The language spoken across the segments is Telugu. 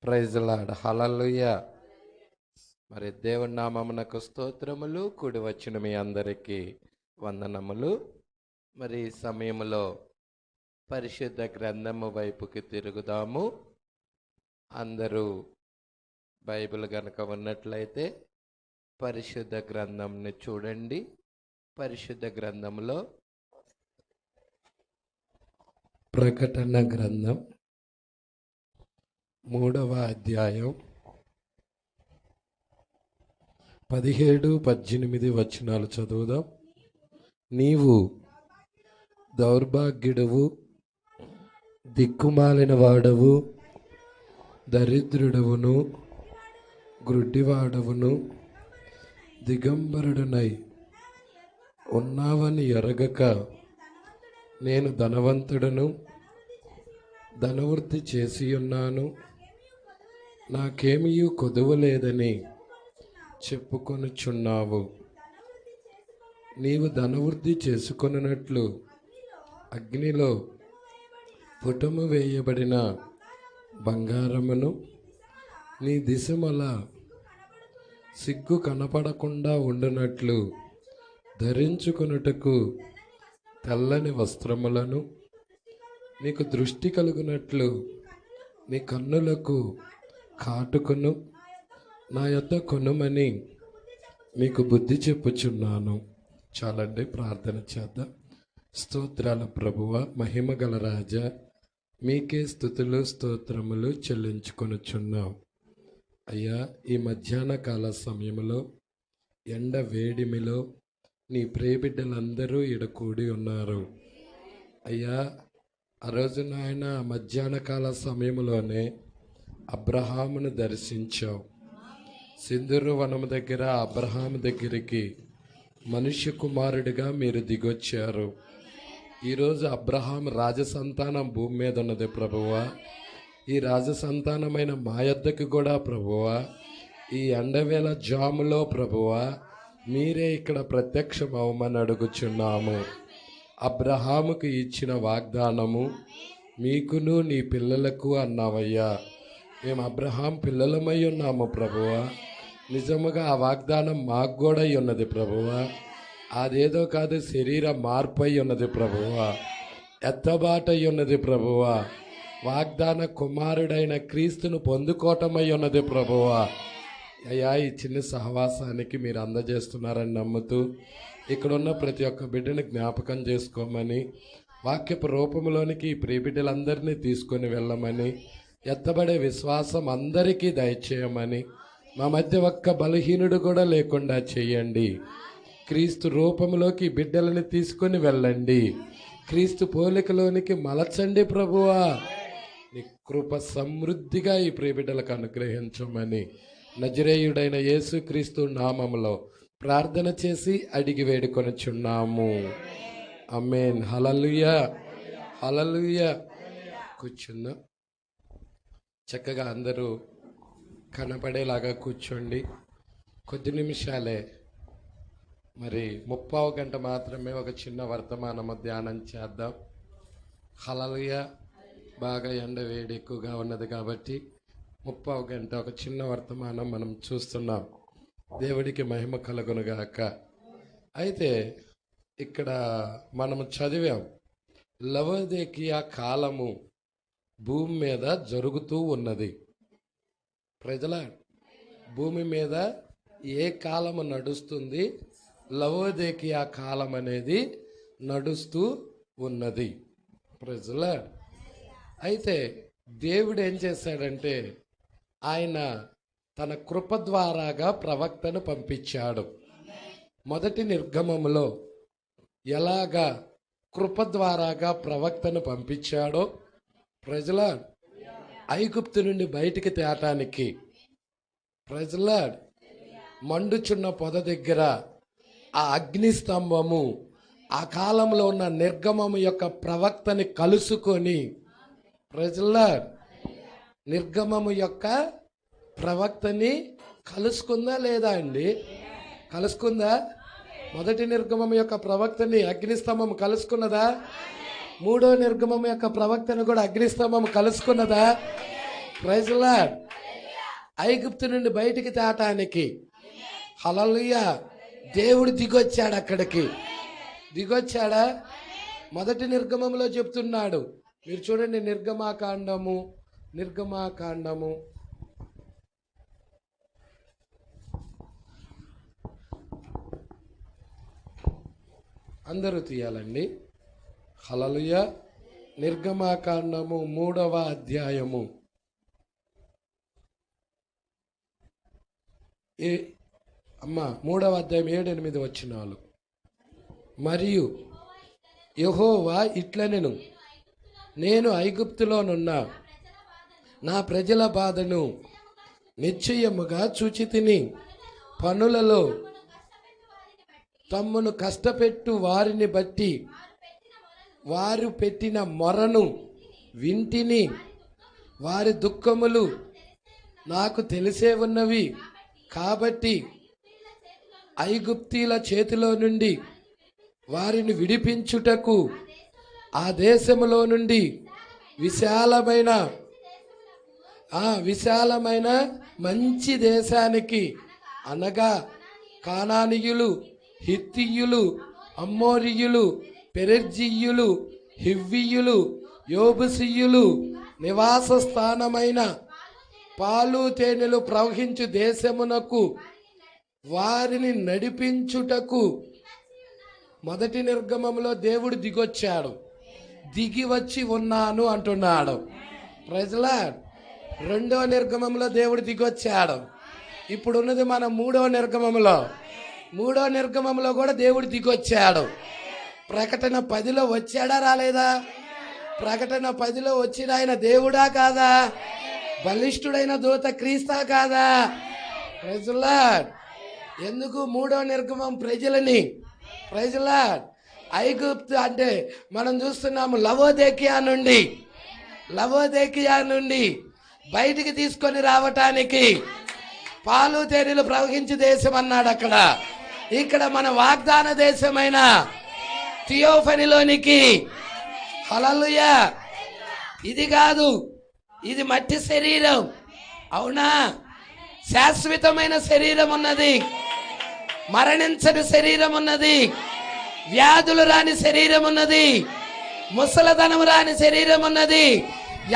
Praise Lord. హల్లెలూయా. మరి దేవుని నామమునకు స్తోత్రములు. కూడి వచ్చిన మీ అందరికీ వందనములు. మరి ఈ సమయంలో పరిశుద్ధ గ్రంథము వైపుకి తిరుగుదాము. అందరూ బైబిల్ గనక ఉన్నట్లయితే పరిశుద్ధ గ్రంథంని చూడండి. పరిశుద్ధ గ్రంథంలో ప్రకటన గ్రంథం 3వ అధ్యాయం 17-18 వచనాలు చదువుదాం. నీవు దౌర్భాగ్యుడవు, దిక్కుమాలిన వాడవు, దరిద్రుడవును, గ్రుడ్డివాడవును, దిగంబరుడునై ఉన్నావని ఎరగక నేను ధనవంతుడను, ధనవృద్ధి చేసి ఉన్నాను, నాకేమీ కొదువలేదని చెప్పుకొనుచున్నావు. నీవు ధనవృద్ధి చేసుకొనున్నట్లు అగ్నిలో పుటము వేయబడిన బంగారమును నీ దిశమల సిగ్గు కనపడకుండా ఉండునట్లు ధరించుకొనుటకు తెల్లని వస్త్రములను, నీకు దృష్టి కలుగునట్లు నీ కన్నులకు కాటుకును నా యొద్ద కొనుమని మీకు బుద్ధి చెప్పుచున్నాను. చాలండి, ప్రార్థన చేద్దాం. స్తోత్రాల ప్రభువ, మహిమ గల రాజా, మీకే స్తుతులు స్తోత్రములు చెల్లించుకొనుచున్నాం. అయ్యా, ఈ మధ్యాహ్న కాల సమయంలో ఎండ వేడిమిలో నీ ప్రియబిడ్డలందరూ ఈడ కూడి ఉన్నారు. అయ్యా, ఆ రోజు నాయన మధ్యాహ్న కాల సమయంలోనే అబ్రహామును దర్శించావు. సింధూర వనము దగ్గర అబ్రహాము దగ్గరికి మనుష్య కుమారుడిగా మీరు దిగొచ్చారు. ఈరోజు అబ్రహాం రాజసంతానం భూమి మీద ఉన్నది ప్రభువా. ఈ రాజసంతానమైన మా యొద్దకు కూడా ప్రభువా, ఈ ఎండవేళ జాములో ప్రభువా మీరే ఇక్కడ ప్రత్యక్షం అవ్వమని అడుగుచున్నాము. అబ్రహాముకు ఇచ్చిన వాగ్దానము మీకును నీ పిల్లలకు అన్నావయ్యా. మేము అబ్రహాం పిల్లలమై ఉన్నాము ప్రభువా. నిజముగా ఆ వాగ్దానం మాకు కూడా ఉన్నది ప్రభువా. అదేదో కాదు, శరీర మార్పు అయి ఉన్నది ప్రభువా, ఎత్తబాటు అయి ఉన్నది ప్రభువా, వాగ్దాన కుమారుడైన క్రీస్తును పొందుకోవటమై ఉన్నది ప్రభువా. అయ్యా, ఈ చిన్న సహవాసానికి మీరు అందజేస్తున్నారని నమ్ముతూ ఇక్కడున్న ప్రతి ఒక్క బిడ్డని జ్ఞాపకం చేసుకోమని, వాక్యపు రూపంలోనికి ఈ ప్రియబిడ్డలందరినీ తీసుకొని వెళ్ళమని, ఎత్తబడే విశ్వాసం అందరికీ దయచేయమని, మా మధ్య ఒక్క బలహీనుడు కూడా లేకుండా చేయండి. క్రీస్తు రూపంలోకి బిడ్డలని తీసుకొని వెళ్ళండి. క్రీస్తు పోలికలోనికి మలచండి ప్రభువా. నీ కృప సమృద్ధిగా ఈ ప్రియబిడ్డలకు అనుగ్రహించమని నజరేయుడైన యేసుక్రీస్తు నామములో ప్రార్థన చేసి అడిగి వేడుకొనుచున్నాము. ఆమేన్. హల్లెలూయా, హల్లెలూయా. కూర్చుందాం. చక్కగా అందరూ కనపడేలాగా కూర్చోండి. కొద్ది నిమిషాలే, మరి 30 గంట మాత్రమే ఒక చిన్న వర్తమానము ధ్యానం చేద్దాం. హల్లెలూయా. బాగా ఎండ వేడి ఎక్కువగా ఉన్నది కాబట్టి 30 గంట ఒక చిన్న వర్తమానం మనం చూస్తున్నాం. దేవుడికి మహిమ కలుగునుగాక. అయితే ఇక్కడ మనము చదివాం, లవోదికీయ కాలము భూమి మీద జరుగుతూ ఉన్నది. ప్రజల భూమి మీద ఏ కాలము నడుస్తుంది? లవోదికీయ కాలం అనేది నడుస్తూ ఉన్నది. ప్రజల అయితే దేవుడు ఏం చేశాడంటే ఆయన తన కృప ద్వారాగా ప్రవక్తను పంపించాడు. మొదటి నిర్గమములో ఎలాగా కృప ద్వారాగా ప్రవక్తను పంపించాడో ప్రజల ఐగుప్తు నుండి బయటికి తేటానికి ప్రజల మండుచున్న పొద దగ్గర ఆ అగ్ని స్తంభము ఆ కాలంలో ఉన్న నిర్గమము యొక్క ప్రవక్తని కలుసుకొని ప్రజల నిర్గమము యొక్క ప్రవక్తని కలుసుకుందా లేదా అండి? కలుసుకుందా? మొదటి నిర్గమం యొక్క ప్రవక్తని అగ్నిస్తంభం కలుసుకున్నదా? మూడో నిర్గమం యొక్క ప్రవక్తను కూడా అగ్నిస్తంభం కలుసుకున్నదా? Praise lord. ఐగుప్తు నుండి బయటికి తేటానికి హల్లెలూయా దేవుడు దిగొచ్చాడు. అక్కడికి దిగొచ్చాడా? మొదటి నిర్గమంలో చెప్తున్నాడు. మీరు చూడండి, నిర్గమాకాండము అందరూ తీయాలండి. హల్లెలూయా. నిర్గమాకాండము 3వ అధ్యాయము 3వ అధ్యాయం 7-8 వచనాలు. మరియు యెహోవా ఇట్లనెను, నేను ఐగుప్తులోనున్న నా ప్రజల బాధను నిశ్చయముగా చూచితిని. పనులలో తమ్మును కష్టపెట్టు వారిని బట్టి వారు పెట్టిన మొరను వింటిని. వారి దుఃఖములు నాకు తెలిసే ఉన్నవి. కాబట్టి ఐగుప్తీల చేతిలో నుండి వారిని విడిపించుటకు ఆ దేశములో నుండి విశాలమైన మంచి దేశానికి, అనగా కానానీయులు, హిత్తీయులు, అమ్మోరీయులు, పెరెర్జీయులు, హివ్వీయులు, యోబుసీయులు నివాస స్థానమైన పాలు తేనెలు ప్రవహించు దేశమునకు వారిని నడిపించుటకు. మొదటి నిర్గమంలో దేవుడు దిగొచ్చాడు, దిగి వచ్చి ఉన్నాను అంటున్నాడు. Praise lord. రెండవ నిర్గమంలో దేవుడు దిగొచ్చాడు. ఇప్పుడు ఉన్నది మన మూడవ నిర్గమంలో. మూడవ నిర్గమంలో కూడా దేవుడు దిగొచ్చాడు. ప్రకటన 10లో వచ్చాడా రాలేదా? ప్రకటన 10లో వచ్చిన ఆయన దేవుడా కాదా? బలిష్ఠుడైన దూత క్రీస్తా కాదా? Praise lord. ఎందుకు మూడవ నిర్గమం ప్రజలని, ప్రైజ్ లార్డ్, ఐగుప్తు అంటే మనం చూస్తున్నాము లవోదేకియా నుండి బయటికి తీసుకొని రావటానికి పాలు తేనెలు ప్రవహించే దేశం అన్నాడు అక్కడ. ఇక్కడ మన వాగ్దాన దేశమైన థియోఫనీలోనికి. హల్లెలూయా. ఇది కాదు, ఇది మట్టి శరీరం. అవునా? శాశ్వతమైన శరీరం ఉన్నది, మరణించని శరీరం ఉన్నది, వ్యాధులు రాని శరీరం ఉన్నది, ముసలధనం రాని శరీరం ఉన్నది,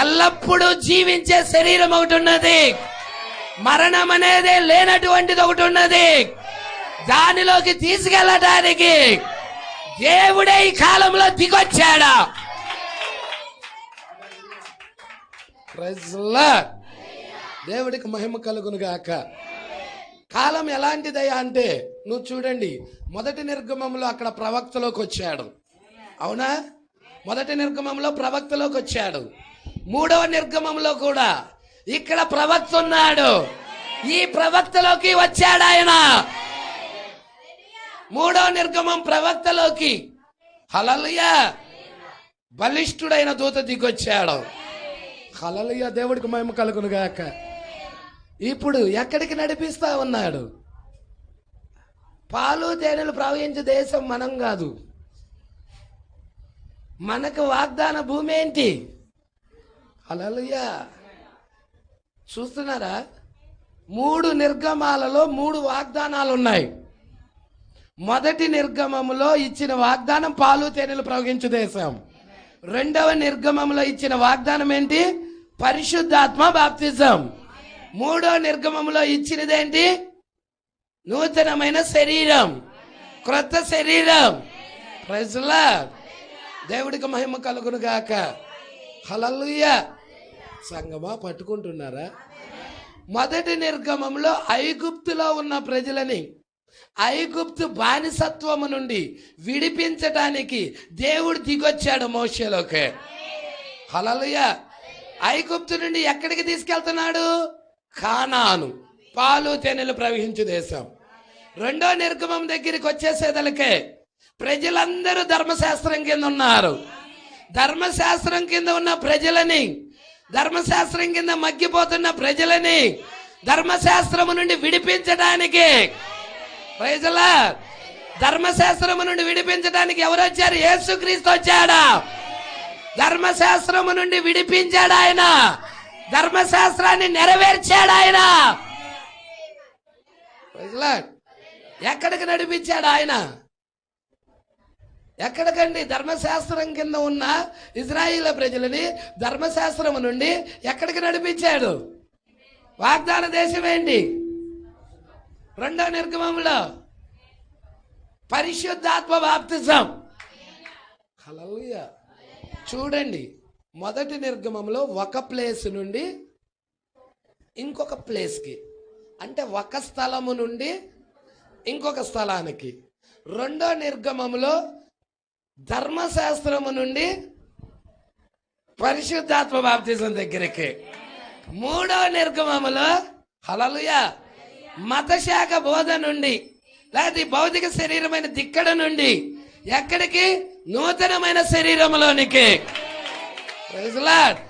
ఎల్లప్పుడూ జీవించే శరీరం ఒకటి ఉన్నది, మరణం అనేది లేనటువంటిది ఒకటి ఉన్నది. దానిలోకి తీసుకెళ్ళటానికి దేవుడే ఈ కాలంలో దిగొచ్చాడా? Praise lord. దేవుడికి మహిమ కలుగును గాక. కాలం ఎలాంటిదయ్యా అంటే, నువ్వు చూడండి, మొదటి నిర్గమంలో అక్కడ ప్రవక్తలోకి వచ్చాడు. అవునా? మొదటి నిర్గమంలో ప్రవక్తలోకి వచ్చాడు. మూడవ నిర్గమంలో కూడా ఇక్కడ ప్రవక్త ఉన్నాడు. ఈ ప్రవక్తలోకి వచ్చాడు ఆయన. మూడవ నిర్గమం ప్రవక్తలోకి. హల్లెలూయా. బలిష్ఠుడైన దూత దిగొచ్చాడు. హల్లెలూయా. దేవుడికి మహిమ కలుగును గాక. ఇప్పుడు ఎక్కడికి నడిపిస్తా ఉన్నాడు? పాలు తేనెలు ప్రవహించే దేశం మనం కాదు. మనకు వాగ్దాన భూమి ఏంటి? హల్లెలూయా. చూస్తున్నారా? 3 నిర్గమాలలో 3 వాగ్దానాలు ఉన్నాయి. మొదటి నిర్గమములో ఇచ్చిన వాగ్దానం పాలు తేనెలు ప్రవహించు దేశం. రెండవ నిర్గమంలో ఇచ్చిన వాగ్దానం ఏంటి? పరిశుద్ధాత్మ బాప్తిజం. మూడో నిర్గమంలో ఇచ్చినదేంటి? నూతనమైన శరీరం, క్రొత్త శరీరం. Praise lord. దేవుడికి మహిమ కలుగును గాక. హల్లెలూయా. సంగమా పట్టుకుంటున్నారా? మొదటి నిర్గమంలో ఐగుప్తులో ఉన్న ప్రజలని ఐగుప్తు బానిసత్వము నుండి విడిపించడానికి దేవుడు దిగొచ్చాడు మోషేలోకి. హల్లెలూయా. ఐగుప్తు నుండి ఎక్కడికి తీసుకెళ్తున్నాడు? కానాను, పాలు తేనెలు ప్రవహించు దేశం. రెండో నిర్గమం దగ్గరికి వచ్చేసేదలకే ప్రజలందరూ ధర్మశాస్త్రం కింద ఉన్నారు. ధర్మశాస్త్రం కింద ఉన్న ప్రజలని, ధర్మశాస్త్రం కింద మగ్గిపోతున్న ప్రజలని ధర్మశాస్త్రము నుండి విడిపించడానికి, ప్రైజ్ ది లార్డ్, ధర్మశాస్త్రము నుండి విడిపించడానికి ఎవరు వచ్చారు? యేసుక్రీస్తు వచ్చాడా? ధర్మశాస్త్రము నుండి విడిపించాడు ఆయన. ధర్మశాస్త్రాన్ని నెరవేర్చాడు ఆయన. ఎక్కడికి నడిపించాడు ఆయన? ఎక్కడికండి? ధర్మశాస్త్రం కింద ఉన్న ఇజ్రాయిల్ ప్రజలని ధర్మశాస్త్రం నుండి ఎక్కడికి నడిపించాడు? వాగ్దాన దేశం ఏంటి? 2వ నిర్గమంలో పరిశుద్ధాత్మ బాప్తిజం. హల్లెలూయా. చూడండి, మొదటి నిర్గమంలో ఒక ప్లేస్ నుండి ఇంకొక ప్లేస్కి, అంటే ఒక స్థలము నుండి ఇంకొక స్థలానికి. 2వ నిర్గమంలో ధర్మశాస్త్రము నుండి పరిశుద్ధాత్మ బాప్తిజం దగ్గరికి. 3వ నిర్గమములో హల్లెలూయా మతశాఖ బోధ నుండి, లేదా భౌతిక శరీరమైన దిక్కడ నుండి ఎక్కడికి? నూతనమైన శరీరంలోనికి. Praise lord.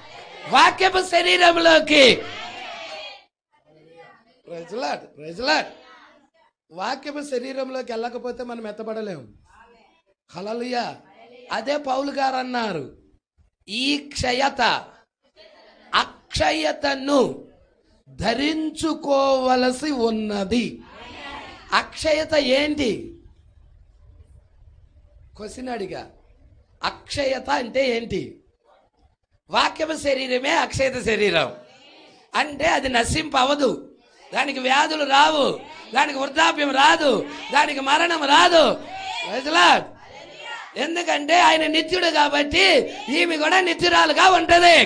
వాక్యపు శరీరంలోకి. Praise lord, praise lord. వాక్యపు శరీరంలోకి వెళ్ళకపోతే మనం ఎత్తబడలేము. హల్లెలూయా. అదే పౌలు గారు అన్నారు, ఈ క్షయత అక్షయతను ధరించుకోవలసి ఉన్నది. అక్షయత ఏంటి? క్వశ్చన్ అడిగా. అక్షయత అంటే ఏంటి? వాక్యపు శరీరమే అక్షయత శరీరం. అంటే అది నశింపవదు, దానికి వ్యాధులు రావు, దానికి వృద్ధాప్యం రాదు, దానికి మరణం రాదు. ఎందుకంటే ఆయన నిత్యుడు కాబట్టి ఈమె కూడా నిత్యురాలుగా ఉంటది.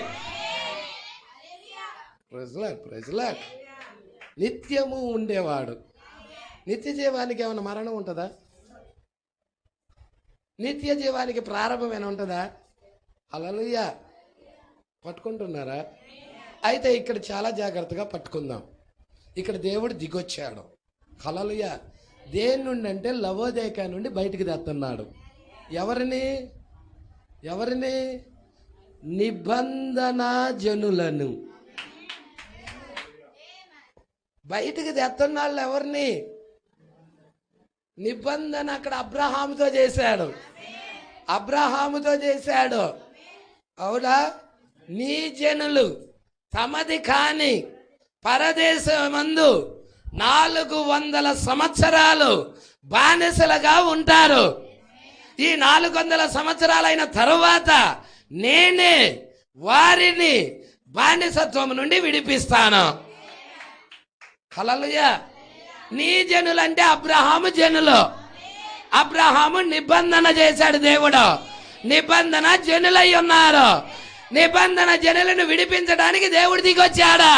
నిత్యము ఉండేవాడు. నిత్య జీవానికి ఏమైనా మరణం ఉంటుందా? నిత్య జీవానికి ప్రారంభం ఏమైనా ఉంటుందా? హల్లెలూయా. పట్టుకుంటున్నారా? అయితే ఇక్కడ చాలా జాగ్రత్తగా పట్టుకుందాం. ఇక్కడ దేవుడు దిగొచ్చాడు. హల్లెలూయా. దేని నుండి అంటే లవోదేక నుండి బయటికి తెస్తున్నాడు. ఎవరిని? ఎవరిని? నిబంధన జనులను బయటికి తెస్తున్నాళ్ళు. ఎవరిని? నిబంధన అక్కడ అబ్రహాముతో చేశాడు. అబ్రహాముతో చేశాడు. అవునా? నీ జనులు తమది కాని పరదేశమందు 400 సంవత్సరాలు బానిసలుగా ఉంటారు. ఈ 400 సంవత్సరాలైన తరువాత నేనే వారిని బానిసత్వం నుండి విడిపిస్తాను. హల్లెలూయా. నీ జనులు అంటే అబ్రహాము జనులు. అబ్రహాము నిబంధన చేశాడు దేవుడు. నిబంధన జనులై ఉన్నారు. నిబంధన జనులను విడిపించడానికి దేవుడు దిగొచ్చాడు.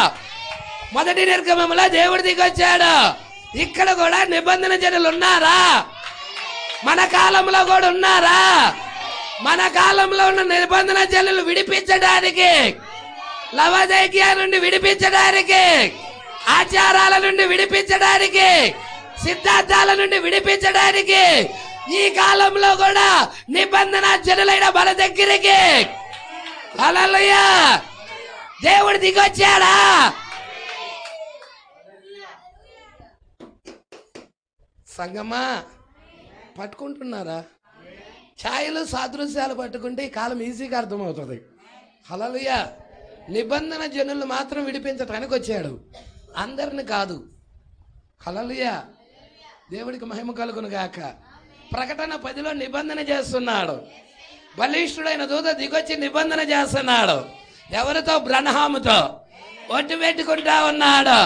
మొదటి నిర్గమంలో దేవుడు దిగొచ్చాడు. ఇక్కడ కూడా నిబంధన జనులు ఉన్నారా? మన కాలంలో కూడా ఉన్నారా? మన కాలంలో ఉన్న నిబంధన జనులు విడిపించడానికి, లవోదికయ నుండి విడిపించడానికి, ఆచారాల నుండి విడిపించడానికి, సిద్ధాంతాల నుండి విడిపించడానికి ఈ కాలంలో కూడా నిబంధన జనులైన మన దగ్గరికి హల్లెలూయా దేవుడు దిగొచ్చాడా? సంగమా పట్టుకుంటున్నారా? ఛాయలు సాదృశ్యాలు పట్టుకుంటే ఈ కాలం ఈజీగా అర్థమవుతుంది. హల్లెలూయా. నిబంధన జనులు మాత్రం విడిపించటానికి వచ్చాడు, అందరిని కాదు. హల్లెలూయా. దేవుడికి మహిమ కలుగును గాక. ప్రకటన 10లో నిబంధన చేస్తున్నాడు. బలిష్ఠుడైన దూత దిగొచ్చి నిబంధన చేస్తున్నాడు. ఎవరితో? బ్రహ్మాముతో ఒట్టు పెట్టుకుంటా ఉన్నాడు.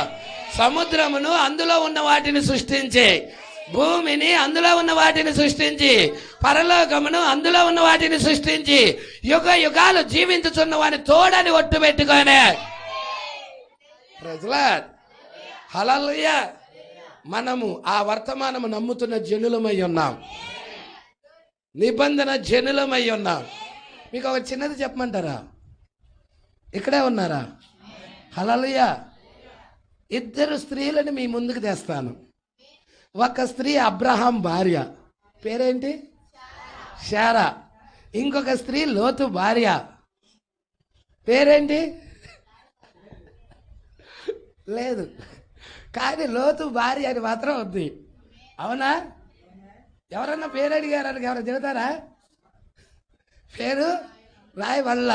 సముద్రమును అందులో ఉన్న వాటిని సృష్టించి, భూమిని అందులో ఉన్న వాటిని సృష్టించి, పరలోకమును అందులో ఉన్న వాటిని సృష్టించి, యుగ యుగాలు జీవించుచున్న వాని తోడని ఒట్టు పెట్టుకోనే. హల్లెలూయా. మనము ఆ వర్తమానము నమ్ముతున్న జనులమై ఉన్నాం. నిబంధన జనులమై ఉన్నాం. మీకు ఒక చిన్నది చెప్పమంటారా? ఇక్కడే ఉన్నారా? హల్లెలూయా. 2 స్త్రీలను మీ ముందుకు తెస్తాను. ఒక స్త్రీ అబ్రహాం భార్య, పేరేంటి? శారా. ఇంకొక స్త్రీ లోతు భార్య, పేరేంటి? లేదు, కానీ లోతు భార్య అని మాత్రం ఉంది. అవునా? ఎవరన్నా పేరు అడిగారని ఎవరైనా చెబుతారా? పేరు రాయవల్ల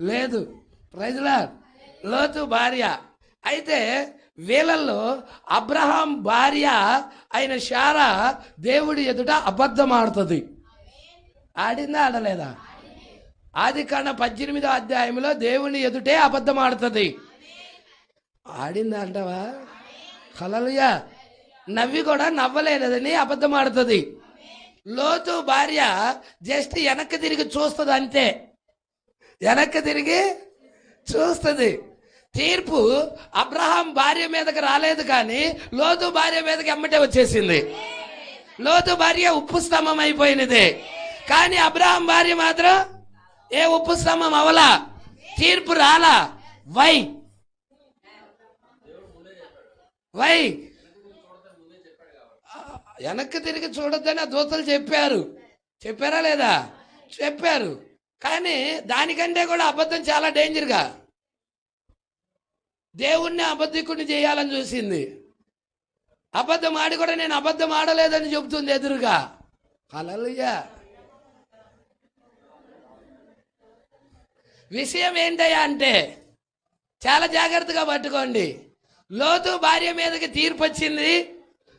లేదు. Praise lord. లోతు భార్య. అయితే వీళ్ళల్లో అబ్రహాం భార్య అయిన శారా దేవుడి ఎదుట అబద్ధం ఆడుతుంది. ఆడిందా ఆడలేదా? ఆదికాండం 18వ అధ్యాయంలో దేవుని ఎదుటే అబద్ధం ఆడుతుంది. ఆడిందా అంటావా? హల్లెలూయా. నవ్వి కూడా నవ్వలేదని అబద్ధం ఆడుతుంది. లోతు భార్య జస్ట్ వెనక్కి తిరిగి చూస్తుంది, అంతే. వెనక్కి తిరిగి చూస్తుంది. తీర్పు అబ్రహాం భార్య మీదకి రాలేదు, కానీ లోతు భార్య మీదకి ఎమ్మటే వచ్చేసింది. లోతు భార్య ఉప్పు స్తంభం అయిపోయినది, కానీ అబ్రహాం భార్య మాత్రం ఏ ఉప్పు స్తంభం అవలా, తీర్పు రాలా. వై వెనక్కి తిరిగి చూడొద్దని ఆ దూతలు చెప్పారా లేదా? చెప్పారు. కానీ దానికంటే కూడా అబద్ధం చాలా డేంజర్గా దేవుణ్ణి అబద్ధికుడిని చేయాలని చూసింది. అబద్ధం ఆడి కూడా నేను అబద్ధం ఆడలేదని చెబుతుంది ఎదురుగా. హల్లెలూయా. విషయం ఏంటయ్యా అంటే చాలా జాగ్రత్తగా పట్టుకోండి. లోతు భార్య మీదకి తీర్పు వచ్చింది,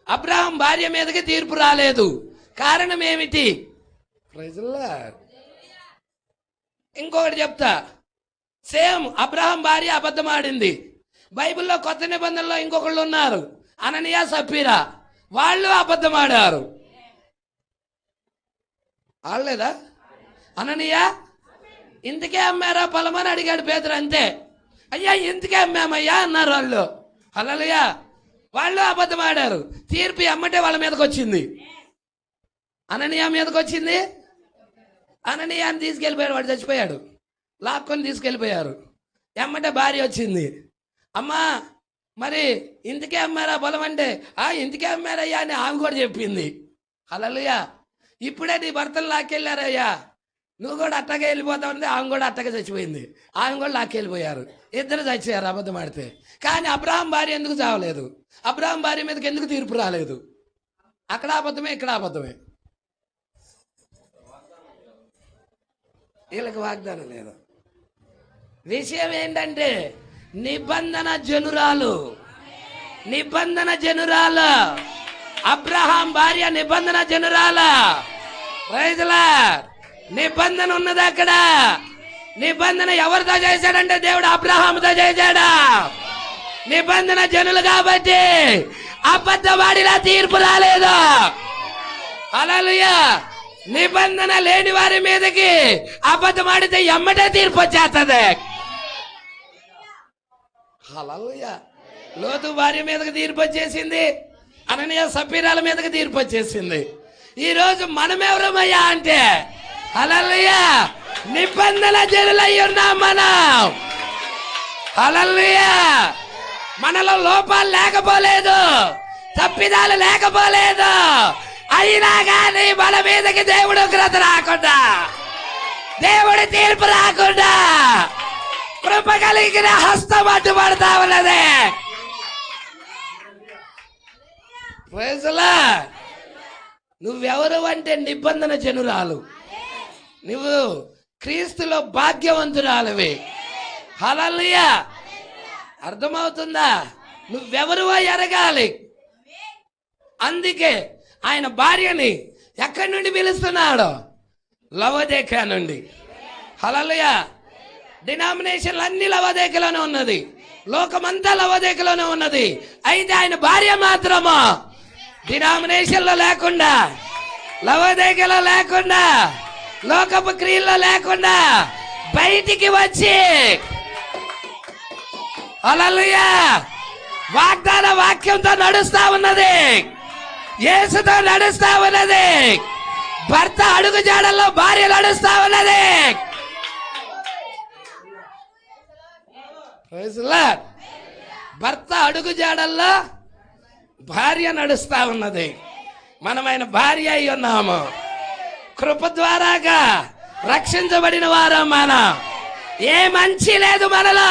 అబ్రహాం భార్య మీదకి తీర్పు రాలేదు. కారణం ఏమిటి? Praise the lord. ఇంకొకటి చెప్తా. సేమ్ అబ్రహాం భార్య అబద్ధం ఆడింది. బైబిల్లో కొత్త నిబంధనలో ఇంకొకళ్ళు ఉన్నారు, అననీయ సప్పీరా. వాళ్ళు అబద్ధం ఆడారు. ఆడలేదా? అననీయ ఇంతకే అమ్మారా పొలమని అడిగాడు పేతురు, అంతే. అయ్యా ఇంతకే అమ్మామయ్యా అన్నారు వాళ్ళు. హల్లెలూయా. వాళ్ళు అబద్ధం ఆడారు. తీర్పు ఎమ్మటే వాళ్ళ మీదకి వచ్చింది, అననీయ మీదకి వచ్చింది. అననీయాన్ని తీసుకెళ్ళిపోయాడు, వాడు చచ్చిపోయాడు. లాక్కొని తీసుకెళ్ళిపోయారు. ఎమ్మటే భార్య వచ్చింది. అమ్మా మరి ఇంతకే అమ్మారా పొలం అంటే, ఇంతకే అమ్మారయ్యా అని ఆమె కూడా చెప్పింది. హల్లెలూయా. ఇప్పుడే నీ భర్తలు లాక్కెళ్ళారయ్యా, నువ్వు కూడా అట్టగా వెళ్ళిపోతావు అంటే ఆమె కూడా అట్టగా చచ్చిపోయింది. ఆమె కూడా లాక్కెళ్ళిపోయారు. ఇద్దరు చచ్చారు అబద్ధం ఆడితే. కానీ అబ్రహాం భార్య ఎందుకు చావలేదు? అబ్రహాం భార్య మీదకి ఎందుకు తీర్పు రాలేదు? అక్కడ అబద్ధమే, ఇక్కడ అబద్ధమే. వీళ్ళకి వాగ్దానం లేదు. విషయం ఏంటంటే నిబంధన జనురాలు. అబ్రహాం భార్య నిబంధన జనురాల. Praise the lord. నిబంధన ఉన్నది అక్కడ. నిబంధన ఎవరితో చేశాడంటే దేవుడు అబ్రహాముతో చేశాడా. నిబంధన జనులు కాబట్టి అబద్ధవాడిలా తీర్పు రాలేదు. హల్లెలూయా. నిబంధన లేని వారి మీదకి అబద్ధమాడితే ఎమ్మటే తీర్పు వచ్చేస్తుంది. హల్లెలూయా. లోతు భార్య మీదకి తీర్పు వచ్చేసింది, అననీయ సప్పీరాల మీదకి తీర్పు వచ్చేసింది. ఈ రోజు మనం ఎవరమయ్యా అంటే హల్లెలూయా నిబంధన జనులై ఉన్నాం మనం. హల్లెలూయా. మనలో లోపాలు లేకపోలేదు, తప్పిదాలు లేకపోలేదు. అయినా కానీ మన మీదకి దేవుడు ఉగ్రత రాకుండా, దేవుడి తీర్పు రాకుండా కృప కలిగిన హస్తం అడ్డుపడతా ఉన్నది. Praise the lord. నువ్వెవరు అంటే నిబంధన జనురాలు. నువ్వు క్రీస్తులో భాగ్యవంతురాలివి. హల్లెలూయా. అర్థమవుతుందా? నువ్వెవరువో ఎరగాలి. అందుకే ఆయన భార్యని ఎక్కడి నుండి పిలుస్తున్నాడు? లవోదికయ నుండి. హల్లెలూయా. డినామినేషన్లు అన్ని లవోదికయలోనే ఉన్నది, లోకమంతా లవోదికయలోనే ఉన్నది. అయితే ఆయన భార్య మాత్రము డినామినేషన్లో లేకుండా, లవోదికయలో లేకుండా, లోకపు క్రియల్లో లేకుండా బయటికి వచ్చి హల్లెలూయా వాగ్దాన వాక్యంతో నడుస్తా ఉన్నది, యేసుతో నడుస్తా ఉన్నది. భర్త అడుగు జాడల్లో భార్య నడుస్తా ఉన్నది. భర్త అడుగు జాడల్లో భార్య నడుస్తా ఉన్నది. మనమైన భార్య అయి ఉన్నాము. కృప ద్వారాగా రక్షించబడిన వారం మనం. ఏ మంచి లేదు మనలో,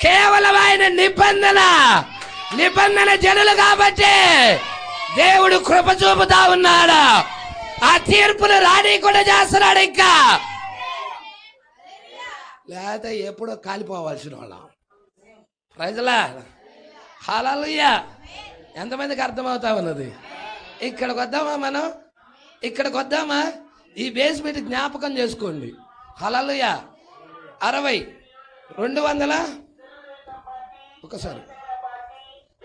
కేవలం ఆయన నిబంధన జనులు కాబట్టి దేవుడు కృప చూపుతా ఉన్నాడు. ఆ తీర్పును రాని కూడా చేస్తున్నాడు. ఇంకా లేకపోతే ఎప్పుడో కాలిపోవాల్సిన వాళ్ళం. ప్రజలా హల్లెలూయా. ఎంతమందికి అర్థమవుతా ఉన్నది? ఇక్కడికి వద్దామా మనం? ఇక్కడికి వద్దామా? ఈ బేస్ పెట్టి జ్ఞాపకం చేసుకోండి. హల్లెలూయా. 60 200 ఒకసారి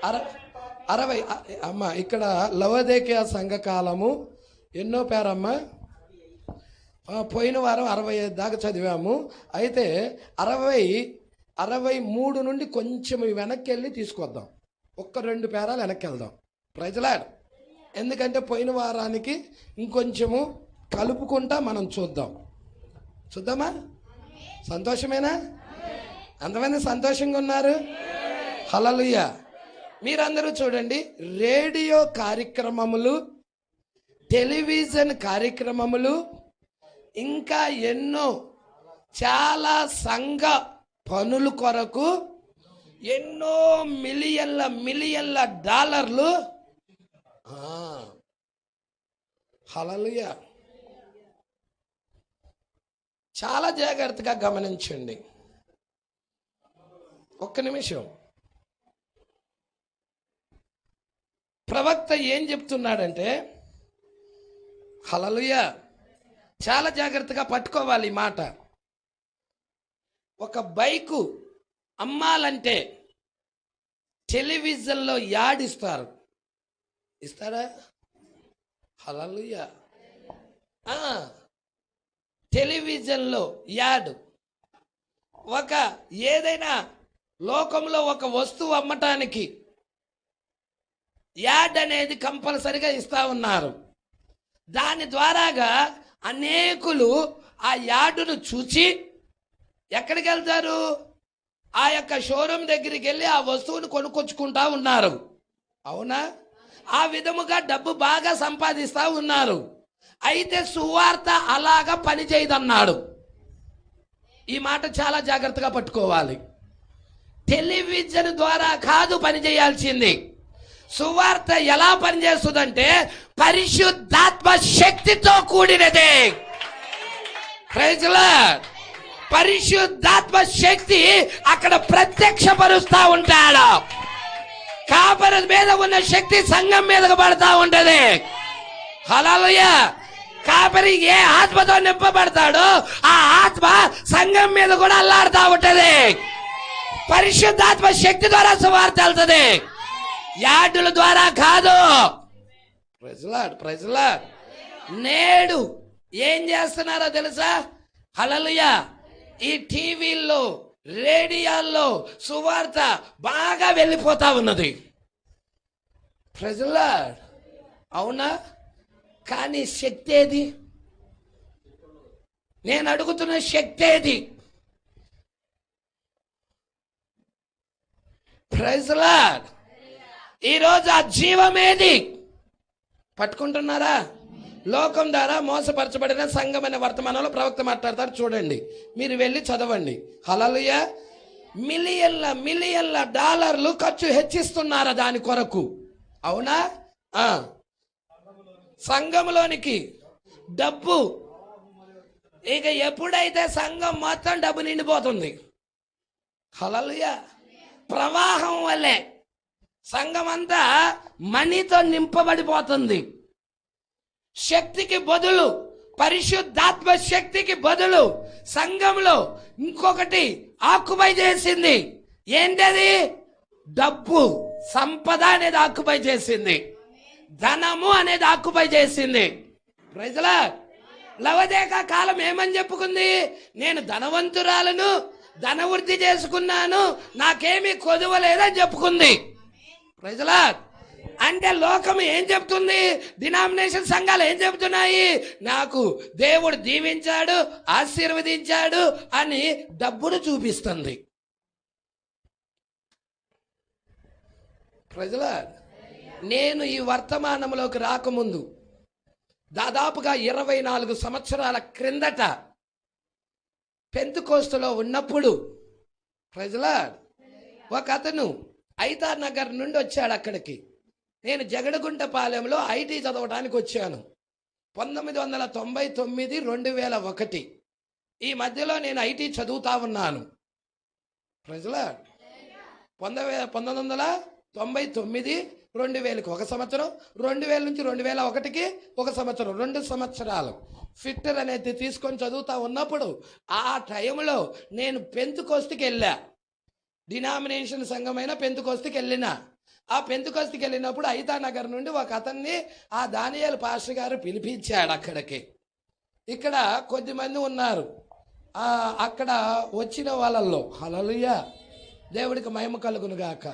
60 అమ్మ. ఇక్కడ లవోదికయ సంఘకాలము ఎన్నో పేరమ్మా? పోయిన వారం 65 దాకా చదివాము. అయితే 63 నుండి కొంచెం వెనక్కి వెళ్ళి తీసుకొద్దాం. 1-2 పేరాలు వెనక్కి వెళ్దాం. Praise lord. ఎందుకంటే పోయిన వారానికి ఇంకొంచెము కలుపుకుంటా మనం చూద్దామా? సంతోషమేనా? అంతమంది సంతోషంగా ఉన్నారు? హల్లెలూయా. మీరందరూ చూడండి, రేడియో కార్యక్రమములు, టెలివిజన్ కార్యక్రమములు, ఇంకా ఎన్నో చాలా సంఘ పనుల కొరకు ఎన్నో మిలియన్ల డాలర్లు. హల్లెలూయా. చాలా జాగ్రత్తగా గమనించండి. ఒక్క నిమిషం. ప్రవక్త ఏం చెప్తున్నాడంటే, హల్లెలూయా, చాలా జాగ్రత్తగా పట్టుకోవాలి ఈ మాట. ఒక బైకు అమ్మాలంటే టెలివిజన్లో యాడ్ ఇస్తారా? హల్లెలూయా. టెలివిజన్లో యాడ్. ఏదైనా లోకంలో ఒక వస్తువు అమ్మటానికి యాడ్ అనేది కంపల్సరిగా ఇస్తా ఉన్నారు. దాని ద్వారాగా అనేకులు ఆ యాడ్ను చూచి ఎక్కడికి వెళ్తారు? ఆ యొక్క షోరూమ్ దగ్గరికి వెళ్ళి ఆ వస్తువును కొనుక్కొచ్చుకుంటా ఉన్నారు. అవునా? ఆ విధముగా డబ్బు బాగా సంపాదిస్తూ ఉన్నారు. అయితే సువార్త అలాగా పనిచేయదన్నాడు. ఈ మాట చాలా జాగ్రత్తగా పట్టుకోవాలి. టెలివిజన్ ద్వారా కాదు పనిచేయాల్సింది. సువార్త ఎలా పనిచేస్తుందంటే పరిశుద్ధాత్మ శక్తితో కూడినదే. Praise lord. పరిశుద్ధాత్మ శక్తి అక్కడ ప్రత్యక్షపరుస్తా ఉంటాడు. కాపరి మీద ఉన్న శక్తి సంఘం మీదకు పడతా ఉంటది. హల్లెలూయా. కాపరి ఏ ఆత్మతో నింపబడతాడో ఆ ఆత్మ సంఘం మీద కూడా అల్లాడుతూ ఉంటది. పరిశుద్ధాత్మ శక్తి ద్వారా సువార్త వెళ్తుంది, యాడుల ద్వారా కాదు. Praise lord. నేడు ఏం చేస్తున్నారో తెలుసా? హల్లెలూయా. ఈ టీవీల్లో, రేడియోల్లో సువార్త బాగా వెళ్ళిపోతా ఉన్నది. Praise lord. అవునా? కానీ శక్తి ఏది? నేను అడుగుతున్న శక్తి ఏది? Praise lord. ఈరోజు ఆ జీవమేది? పట్టుకుంటున్నారా? లోకం ద్వారా మోసపరచబడిన సంఘం అనే వర్తమానంలో ప్రవక్త మాట్లాడతారు, చూడండి. మీరు వెళ్ళి చదవండి. హల్లెలూయా. మిలియన్ల డాలర్లు ఖర్చు హెచ్చిస్తున్నారా దాని కొరకు? అవునా? సంఘంలోనికి డబ్బు. ఇక ఎప్పుడైతే సంఘం మొత్తం డబ్బు నిండిపోతుంది, హల్లెలూయా, ప్రవాహం వల్లే సంఘం అంతా మనీతో నింపబడిపోతుంది. శక్తికి బదులు, పరిశుద్ధాత్మ శక్తికి బదులు సంఘంలో ఇంకొకటి ఆక్యుపై చేసింది. ఏంటది? డబ్బు, సంపద అనేది ఆక్యుపై చేసింది. ధనము అనేది ఆక్యుపై చేసింది. Praise lord. లవోదికయ కాలం ఏమని చెప్పుకుంది? నేను ధనవంతురాలను, ధనవృద్ధి చేసుకున్నాను, నాకేమీ కొదువలేదని చెప్పుకుంది. Praise lord. అంటే లోకం ఏం చెప్తుంది? డినామినేషన్ సంఘాలు ఏం చెప్తున్నాయి? నాకు దేవుడు దీవించాడు, ఆశీర్వదించాడు అని డబ్బును చూపిస్తుంది. Praise lord. నేను ఈ వర్తమానంలోకి రాకముందు దాదాపుగా 24 సంవత్సరాల క్రిందట పెంతెకోస్తులో ఉన్నప్పుడు, ప్రైజ్ లార్డ్, ఒక అతను ఐతార్ నగర్ నుండి వచ్చాడు అక్కడికి. నేను జగడగుంటపాలెంలో ఐటీ చదవడానికి వచ్చాను. 1999, 2001 ఈ మధ్యలో నేను ఐటీ చదువుతా ఉన్నాను. Praise lord. 1999, 2000కి 1 సంవత్సరం, 2000 నుంచి 2001కి 1 సంవత్సరం, 2 సంవత్సరాలు ఫిట్టర్ అనేది తీసుకొని చదువుతా ఉన్నప్పుడు ఆ టైంలో నేను పెంతుకోస్తుకి వెళ్ళా. డినామినేషన్ సంఘమైన పెంతుకోస్తుకి వెళ్ళిన. ఆ పెంతుకోస్తుకి వెళ్ళినప్పుడు ఐతానగర్ నుండి ఒక అతన్ని ఆ దానియేలు పాస్టర్ గారు పిలిపించాడు అక్కడికి. ఇక్కడ కొద్దిమంది ఉన్నారు. అక్కడ వచ్చిన వాళ్ళల్లో హల్లెలూయా, దేవుడికి మహిమ కలుగును గాక,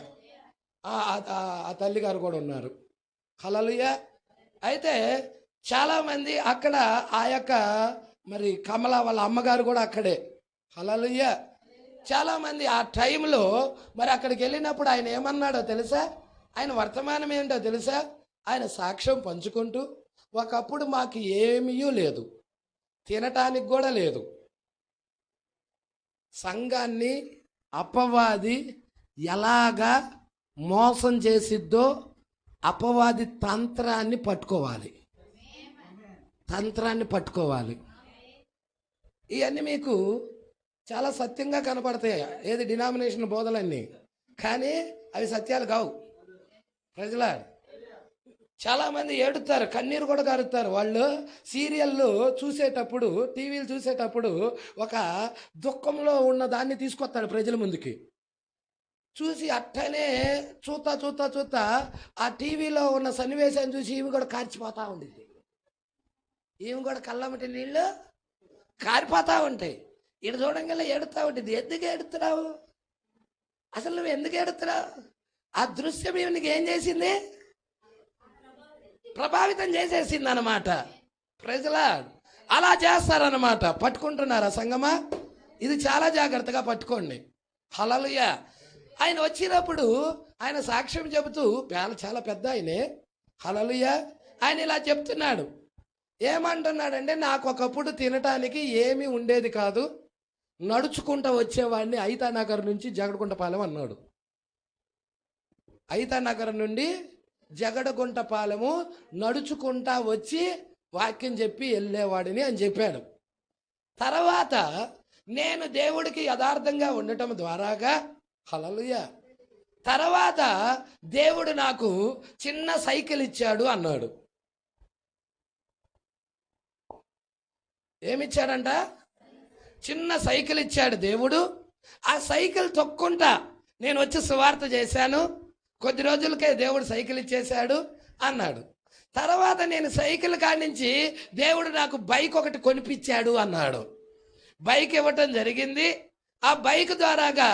ఆ తల్లి గారు కూడా ఉన్నారు. హల్లెలూయా. అయితే చాలామంది అక్కడ ఆ యొక్క మరి కమల వాళ్ళ అమ్మగారు కూడా అక్కడే. హల్లెలూయా. చాలామంది ఆ టైంలో మరి అక్కడికి వెళ్ళినప్పుడు ఆయన ఏమన్నాడో తెలుసా? ఆయన వర్తమానం ఏంటో తెలుసా? ఆయన సాక్ష్యం పంచుకుంటూ, ఒకప్పుడు మాకు ఏమీ లేదు, తినటానికి కూడా లేదు, సంఘాన్ని అపవాది ఎలాగా మోసం చేసిద్దో అపవాది తంత్రాన్ని పట్టుకోవాలి. ఇవన్నీ మీకు చాలా సత్యంగా కనపడతాయి, ఏది డినామినేషన్ బోధలన్నీ, కానీ అవి సత్యాలు కావు. ప్రజల చాలామంది ఏడుతారు, కన్నీరు కూడా కారుతారు. వాళ్ళు సీరియళ్ళు చూసేటప్పుడు, టీవీలు చూసేటప్పుడు ఒక దుఃఖంలో ఉన్న దాన్ని తీసుకొస్తాడు ప్రజల ముందుకి. చూసి అట్టనే చూస్తా ఆ టీవీలో ఉన్న సన్నివేశాన్ని చూసి ఈమె కూడా కార్చిపోతూ ఉండిద్ది. ఈమె కూడా కళ్ళమ్మటి నీళ్ళు కారిపోతూ ఉంటాయి. ఇటు చూడంగా ఏడుతూ ఉంటుంది. ఎందుకు ఏడుతున్నావు? అసలు నువ్వు ఎందుకు ఏడుతున్నావు? ఆ దృశ్యం ఈమెకి ఏం చేసింది? ప్రభావితం చేసేసింది అన్నమాట. ప్రజలా అలా చేస్తారన్నమాట. పట్టుకుంటున్నారా సంగమా? ఇది చాలా జాగ్రత్తగా పట్టుకోండి. హల్లెలూయా. ఆయన వచ్చినప్పుడు ఆయన సాక్ష్యం చెబుతూ, చాలా పెద్ద ఆయనే. హల్లెలూయా. ఆయన ఇలా చెప్తున్నాడు. ఏమంటున్నాడంటే, నాకు ఒకప్పుడు తినటానికి ఏమీ ఉండేది కాదు, నడుచుకుంటూ వచ్చేవాడిని ఐతానగర్ నుంచి జగడగుంటపాలెం అన్నాడు. ఐతానగర్ నుండి జగడగుంటపాలెము నడుచుకుంటా వచ్చి వాక్యం చెప్పి వెళ్ళేవాడిని అని చెప్పాడు. తర్వాత నేను దేవుడికి యథార్థంగా ఉండటం ద్వారాగా, హల్లెలూయా, తర్వాత దేవుడు నాకు చిన్న సైకిల్ ఇచ్చాడు అన్నాడు. ఏమిచ్చాడంట? చిన్న సైకిల్ ఇచ్చాడు దేవుడు. ఆ సైకిల్ తొక్కుంటా నేను వచ్చి సువార్త చేశాను, కొద్ది రోజులకే దేవుడు సైకిల్ ఇచ్చేశాడు అన్నాడు. తర్వాత నేను సైకిల్ కాడి నుంచి దేవుడు నాకు బైక్ ఒకటి కొనిపించాడు అన్నాడు. బైక్ ఇవ్వటం జరిగింది. ఆ బైక్ ద్వారాగా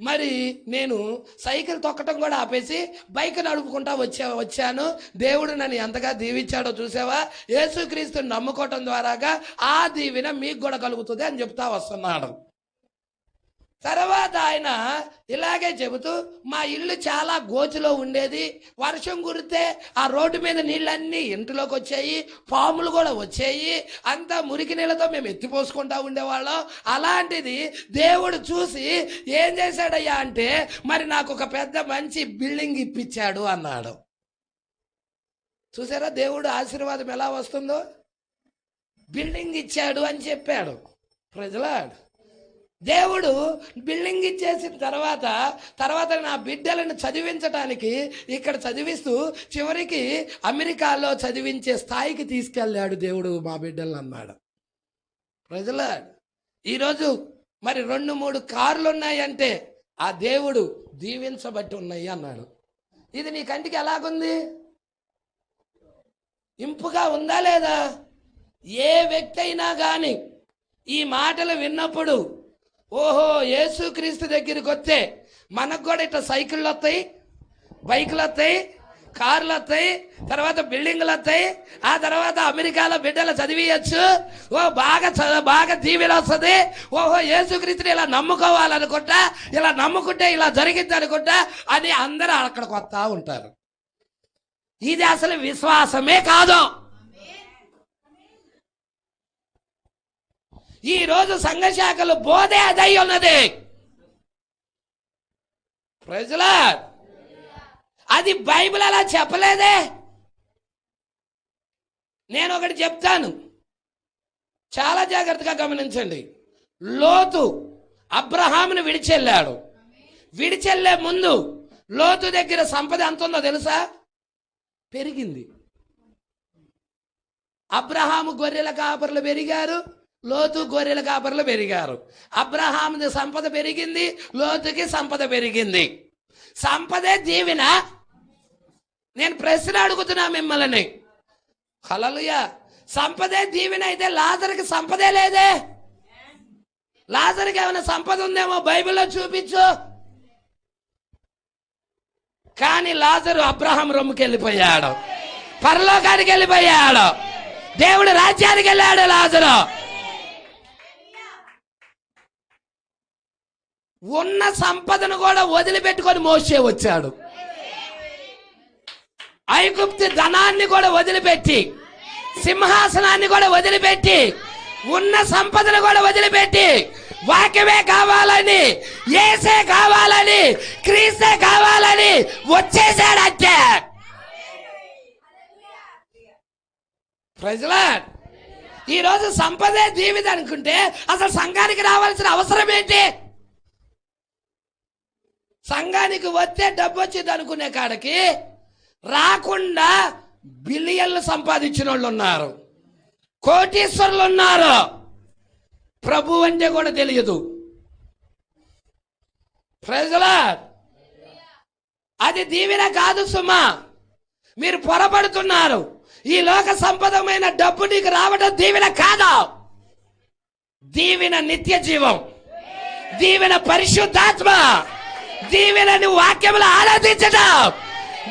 మరి నేను సైకిల్ తొక్కటం కూడా ఆపేసి బైక్ నడుపుకుంటా వచ్చాను. దేవుడు నన్ను ఎంతగా దీవించాడో చూసావా? యేసుక్రీస్తుని నమ్ముకోవటం ద్వారాగా ఆ దీవెన మీకు కూడా కలుగుతుంది అని చెప్తా వస్తున్నాడు. తర్వాత ఆయన ఇలాగే చెబుతూ, మా ఇల్లు చాలా గోచులో ఉండేది, వర్షం కురితే ఆ రోడ్డు మీద నీళ్ళన్నీ ఇంటిలోకి వచ్చాయి, పాములు కూడా వచ్చాయి, అంతా మురికి నీళ్ళతో మేము ఎత్తిపోసుకుంటా ఉండేవాళ్ళం. అలాంటిది దేవుడు చూసి ఏం చేశాడయ్యా అంటే, మరి నాకు ఒక పెద్ద మంచి బిల్డింగ్ ఇప్పించాడు అన్నాడు. చూసారా దేవుడు ఆశీర్వాదం ఎలా వస్తుందో? బిల్డింగ్ ఇచ్చాడు అని చెప్పాడు. ప్రజలా దేవుడు బిల్డింగ్ ఇచ్చేసిన తర్వాత నా బిడ్డలను చదివించడానికి ఇక్కడ చదివిస్తూ చివరికి అమెరికాలో చదివించే స్థాయికి తీసుకెళ్ళాడు దేవుడు మా బిడ్డలను అన్నాడు. ప్రజలా ఈరోజు మరి 2-3 కార్లు ఉన్నాయంటే ఆ దేవుడు దీవించబట్టి ఉన్నాయి అన్నాడు. ఇది నీ కంటికి ఎలాగుంది? ఇంపుగా ఉందా లేదా? ఏ వ్యక్తి అయినా కానీ ఈ మాటలు విన్నప్పుడు, ఓహో యేసుక్రీస్తు దగ్గరికి వస్తే మనకు కూడా ఇట్లా సైకిళ్ళు వస్తాయి, బైకులు వస్తాయి, కార్లు వస్తాయి, తర్వాత బిల్డింగ్లు వస్తాయి, ఆ తర్వాత అమెరికాలో బిడ్డలు చదివియచ్చు, బాగా దీవెన వస్తుంది, ఓహో యేసుక్రీస్తుని ఇలా నమ్ముకోవాలనుకుంటా, ఇలా నమ్ముకుంటే ఇలా జరిగింది అనుకుంటా అని అందరూ అక్కడికి వస్తూ ఉంటారు. ఇది అసలు విశ్వాసమే కాదు. ఈ రోజు సంఘ శాఖలు బోధే అదై ఉన్నది. ప్రజలా అది బైబిల్ అలా చెప్పలేదే. నేను ఒకటి చెప్తాను, చాలా జాగ్రత్తగా గమనించండి. లోతు అబ్రహామును విడిచెళ్ళాడు. విడిచెళ్లే ముందు లోతు దగ్గర సంపద ఎంత ఉందో తెలుసా? పెరిగింది. అబ్రహాము గొర్రెల కాపర్లు పెరిగారు, లోతు గొర్రెల కాపర్లు పెరిగారు. అబ్రహాముది సంపద పెరిగింది, లోతుకి సంపద పెరిగింది. సంపదే దీవెన. నేను ప్రశ్న అడుగుతున్నా మిమ్మల్ని. హల్లెలూయా. సంపదే దీవెన అయితే లాజరుకి సంపదే లేదే. లాజరుకి ఏమైనా సంపద ఉందేమో బైబిల్లో చూపించు. కానీ లాజరు అబ్రహాం రొమ్ముకి వెళ్ళిపోయాడు, పరలోకానికి వెళ్ళిపోయాడు, దేవుడు రాజ్యానికి వెళ్ళాడు. లాజరు ఉన్న సంపదను కూడా వదిలిపెట్టుకొని మోసే వచ్చాడు. ఐగుప్తు ధనాన్ని కూడా వదిలిపెట్టి, సింహాసనాన్ని కూడా వదిలిపెట్టి, ఉన్న సంపదను కూడా వదిలిపెట్టి, వాక్యమే కావాలని, యేసే కావాలని, క్రీస్తే కావాలని వచ్చేసాడంటే. Praise lord. ఈరోజు సంపదే జీవితం అనుకుంటే అసలు సంఘానికి రావాల్సిన అవసరం ఏంటి? సంఘానికి వస్తే డబ్బు వచ్చింది అనుకునే కాడికి రాకుండా బిలియన్లు సంపాదించిన వాళ్ళు ఉన్నారు, కోటీశ్వరులు ఉన్నారు. ప్రభు అంటే కూడా తెలియదు. Praise lord. అది దీవెన కాదు సుమా. మీరు పొరపడుతున్నారు. ఈ లోక సంపదమైన డబ్బు నీకు రావడం దీవెన కాదు. దీవెన నిత్య జీవం, దీవెన పరిశుద్ధాత్మ, దీవెన నువ్వు వాక్యములు ఆరాధించడం,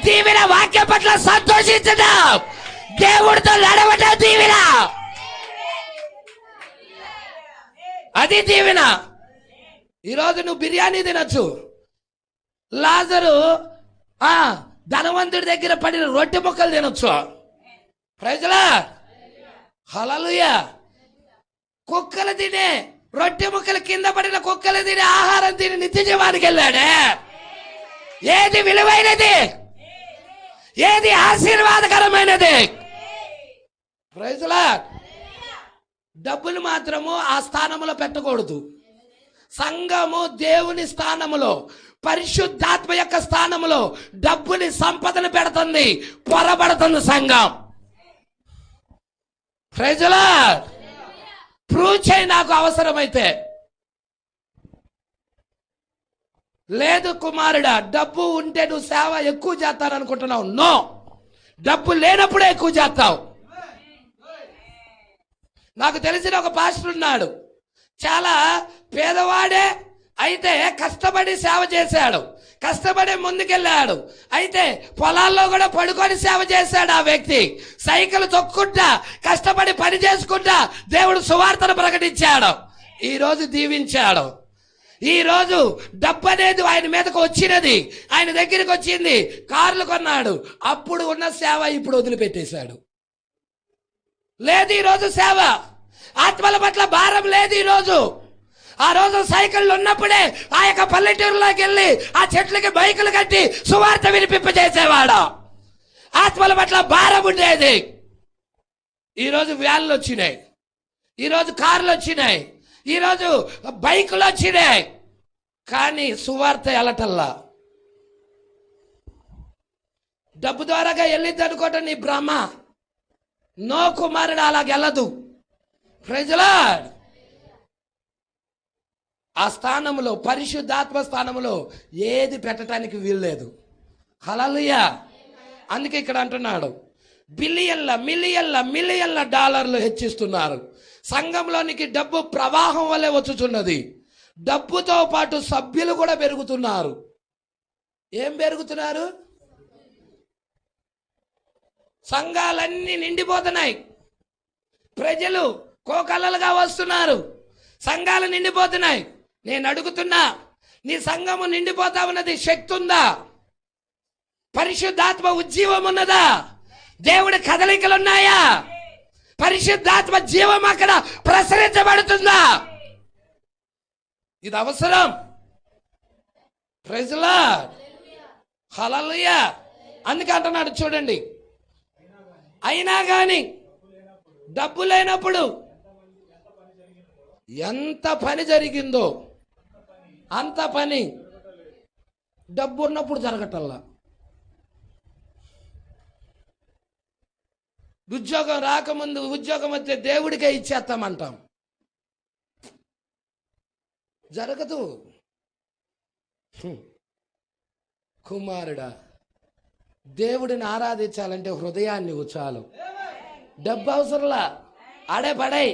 దీవెన వాక్యం పట్ల సంతోషించడం, దేవుడితో నడవటం దీవెన. అది దీవెన. ఈరోజు నువ్వు బిర్యానీ తినొచ్చు. లాజరు ధనవంతుడి దగ్గర పడిన రొట్టె ముక్కలు తినొచ్చు. Praise Lord. హల్లెలూయా. కుక్కలు తినే రొట్టె ముక్కలు, కింద పడిన కుక్కలు తినే ఆహారం తిని నిత్య జీవానికి వెళ్ళాడే. ఏది విలువైనది? ఏది ఆశీర్వాదకరమైనది? Praise lord. డబ్బులు మాత్రము ఆ స్థానంలో పెట్టకూడదు. సంఘము దేవుని స్థానములో, పరిశుద్ధాత్మ యొక్క స్థానములో డబ్బుని, సంపదను పెడుతుంది, పొరబడుతుంది సంఘం. Praise lord. ప్రూవ్ చేయి నాకు అవసరమైతే. లేదు కుమారుడా, డబ్బు ఉంటే నువ్వు సేవ ఎక్కువ చేస్తాననుకుంటున్నావు. నో, డబ్బు లేనప్పుడే ఎక్కువ చేస్తావు. నాకు తెలిసిన ఒక పాస్టర్ ఉన్నాడు, చాలా పేదవాడే, అయితే కష్టపడి సేవ చేశాడు, కష్టపడి ముందుకెళ్ళాడు. అయితే పొలాల్లో కూడా పడుకొని సేవ చేశాడు ఆ వ్యక్తి. సైకిల్ తొక్కుంటా, కష్టపడి పని చేసుకుంటా దేవుడు సువార్తను ప్రకటించాడు. ఈరోజు దీవించాడు. ఈరోజు డబ్బు అనేది ఆయన మీదకు వచ్చినది, ఆయన దగ్గరికి వచ్చింది, కార్లు కొన్నాడు. అప్పుడు ఉన్న సేవ ఇప్పుడు వదిలిపెట్టేశాడు. లేదు ఈరోజు సేవ, ఆత్మల పట్ల భారం లేదు ఈరోజు. ఆ రోజు సైకిళ్ళు ఉన్నప్పుడే ఆ యొక్క పల్లెటూరులోకి వెళ్ళి ఆ చెట్లకి బైకులు కట్టి సువార్త వినిపింపజేసేవాడు. ఆత్మల పట్ల భారం ఉండేది. ఈరోజు వ్యాన్లు వచ్చినాయి, ఈరోజు కార్లు వచ్చినాయి, ఈరోజు బైకులు వచ్చినాయి, కానీ సువార్త వెళ్ళటల్లా. డబ్బు ద్వారాగా వెళ్ళిద్ది అనుకోవటం నీ భ్రమ. నో కుమారుడు, అలాగెళ్ళదు. Praise lord. ఆ స్థానంలో, పరిశుద్ధాత్మ స్థానంలో ఏది పెట్టడానికి వీల్లేదు. హల్లెలూయా. అందుకే ఇక్కడ అంటున్నాడు, బిలియన్ల మిలియన్ల మిలియన్ల డాలర్లు హెచ్చిస్తున్నారు. సంఘంలోనికి డబ్బు ప్రవాహం వల్లే వచ్చుచున్నది. డబ్బుతో పాటు సభ్యులు కూడా పెరుగుతున్నారు. ఏం పెరుగుతున్నారు? సంఘాలన్నీ నిండిపోతున్నాయి, ప్రజలు కోకల్లలుగా వస్తున్నారు, సంఘాలు నిండిపోతున్నాయి. నేను అడుగుతున్నా, నీ సంఘము నిండిపోతా ఉన్నది శక్తి ఉందా? పరిశుద్ధాత్మ ఉజ్జీవం ఉన్నదా? దేవుడి కదలికలు ఉన్నాయా? పరిశుద్ధాత్మ జీవం అక్కడ ప్రసరించబడుతుందా? ఇది అవసరం. Praise Lord. హల్లెలూయా. అందుకే అంటున్నాడు చూడండి, అయినా కానీ డబ్బు లేనప్పుడు ఎంత పని జరిగిందో అంత పని డబ్బు ఉన్నప్పుడు జరగటల్లా. ఉద్యోగం రాకముందు ఉద్యోగం వస్తే దేవుడికే ఇచ్చేస్తామంటాం, జరగదు. కుమారుడా, దేవుడిని ఆరాధించాలంటే హృదయాన్ని చాలు. డబ్బు అవసరంలా, ఆడే పడై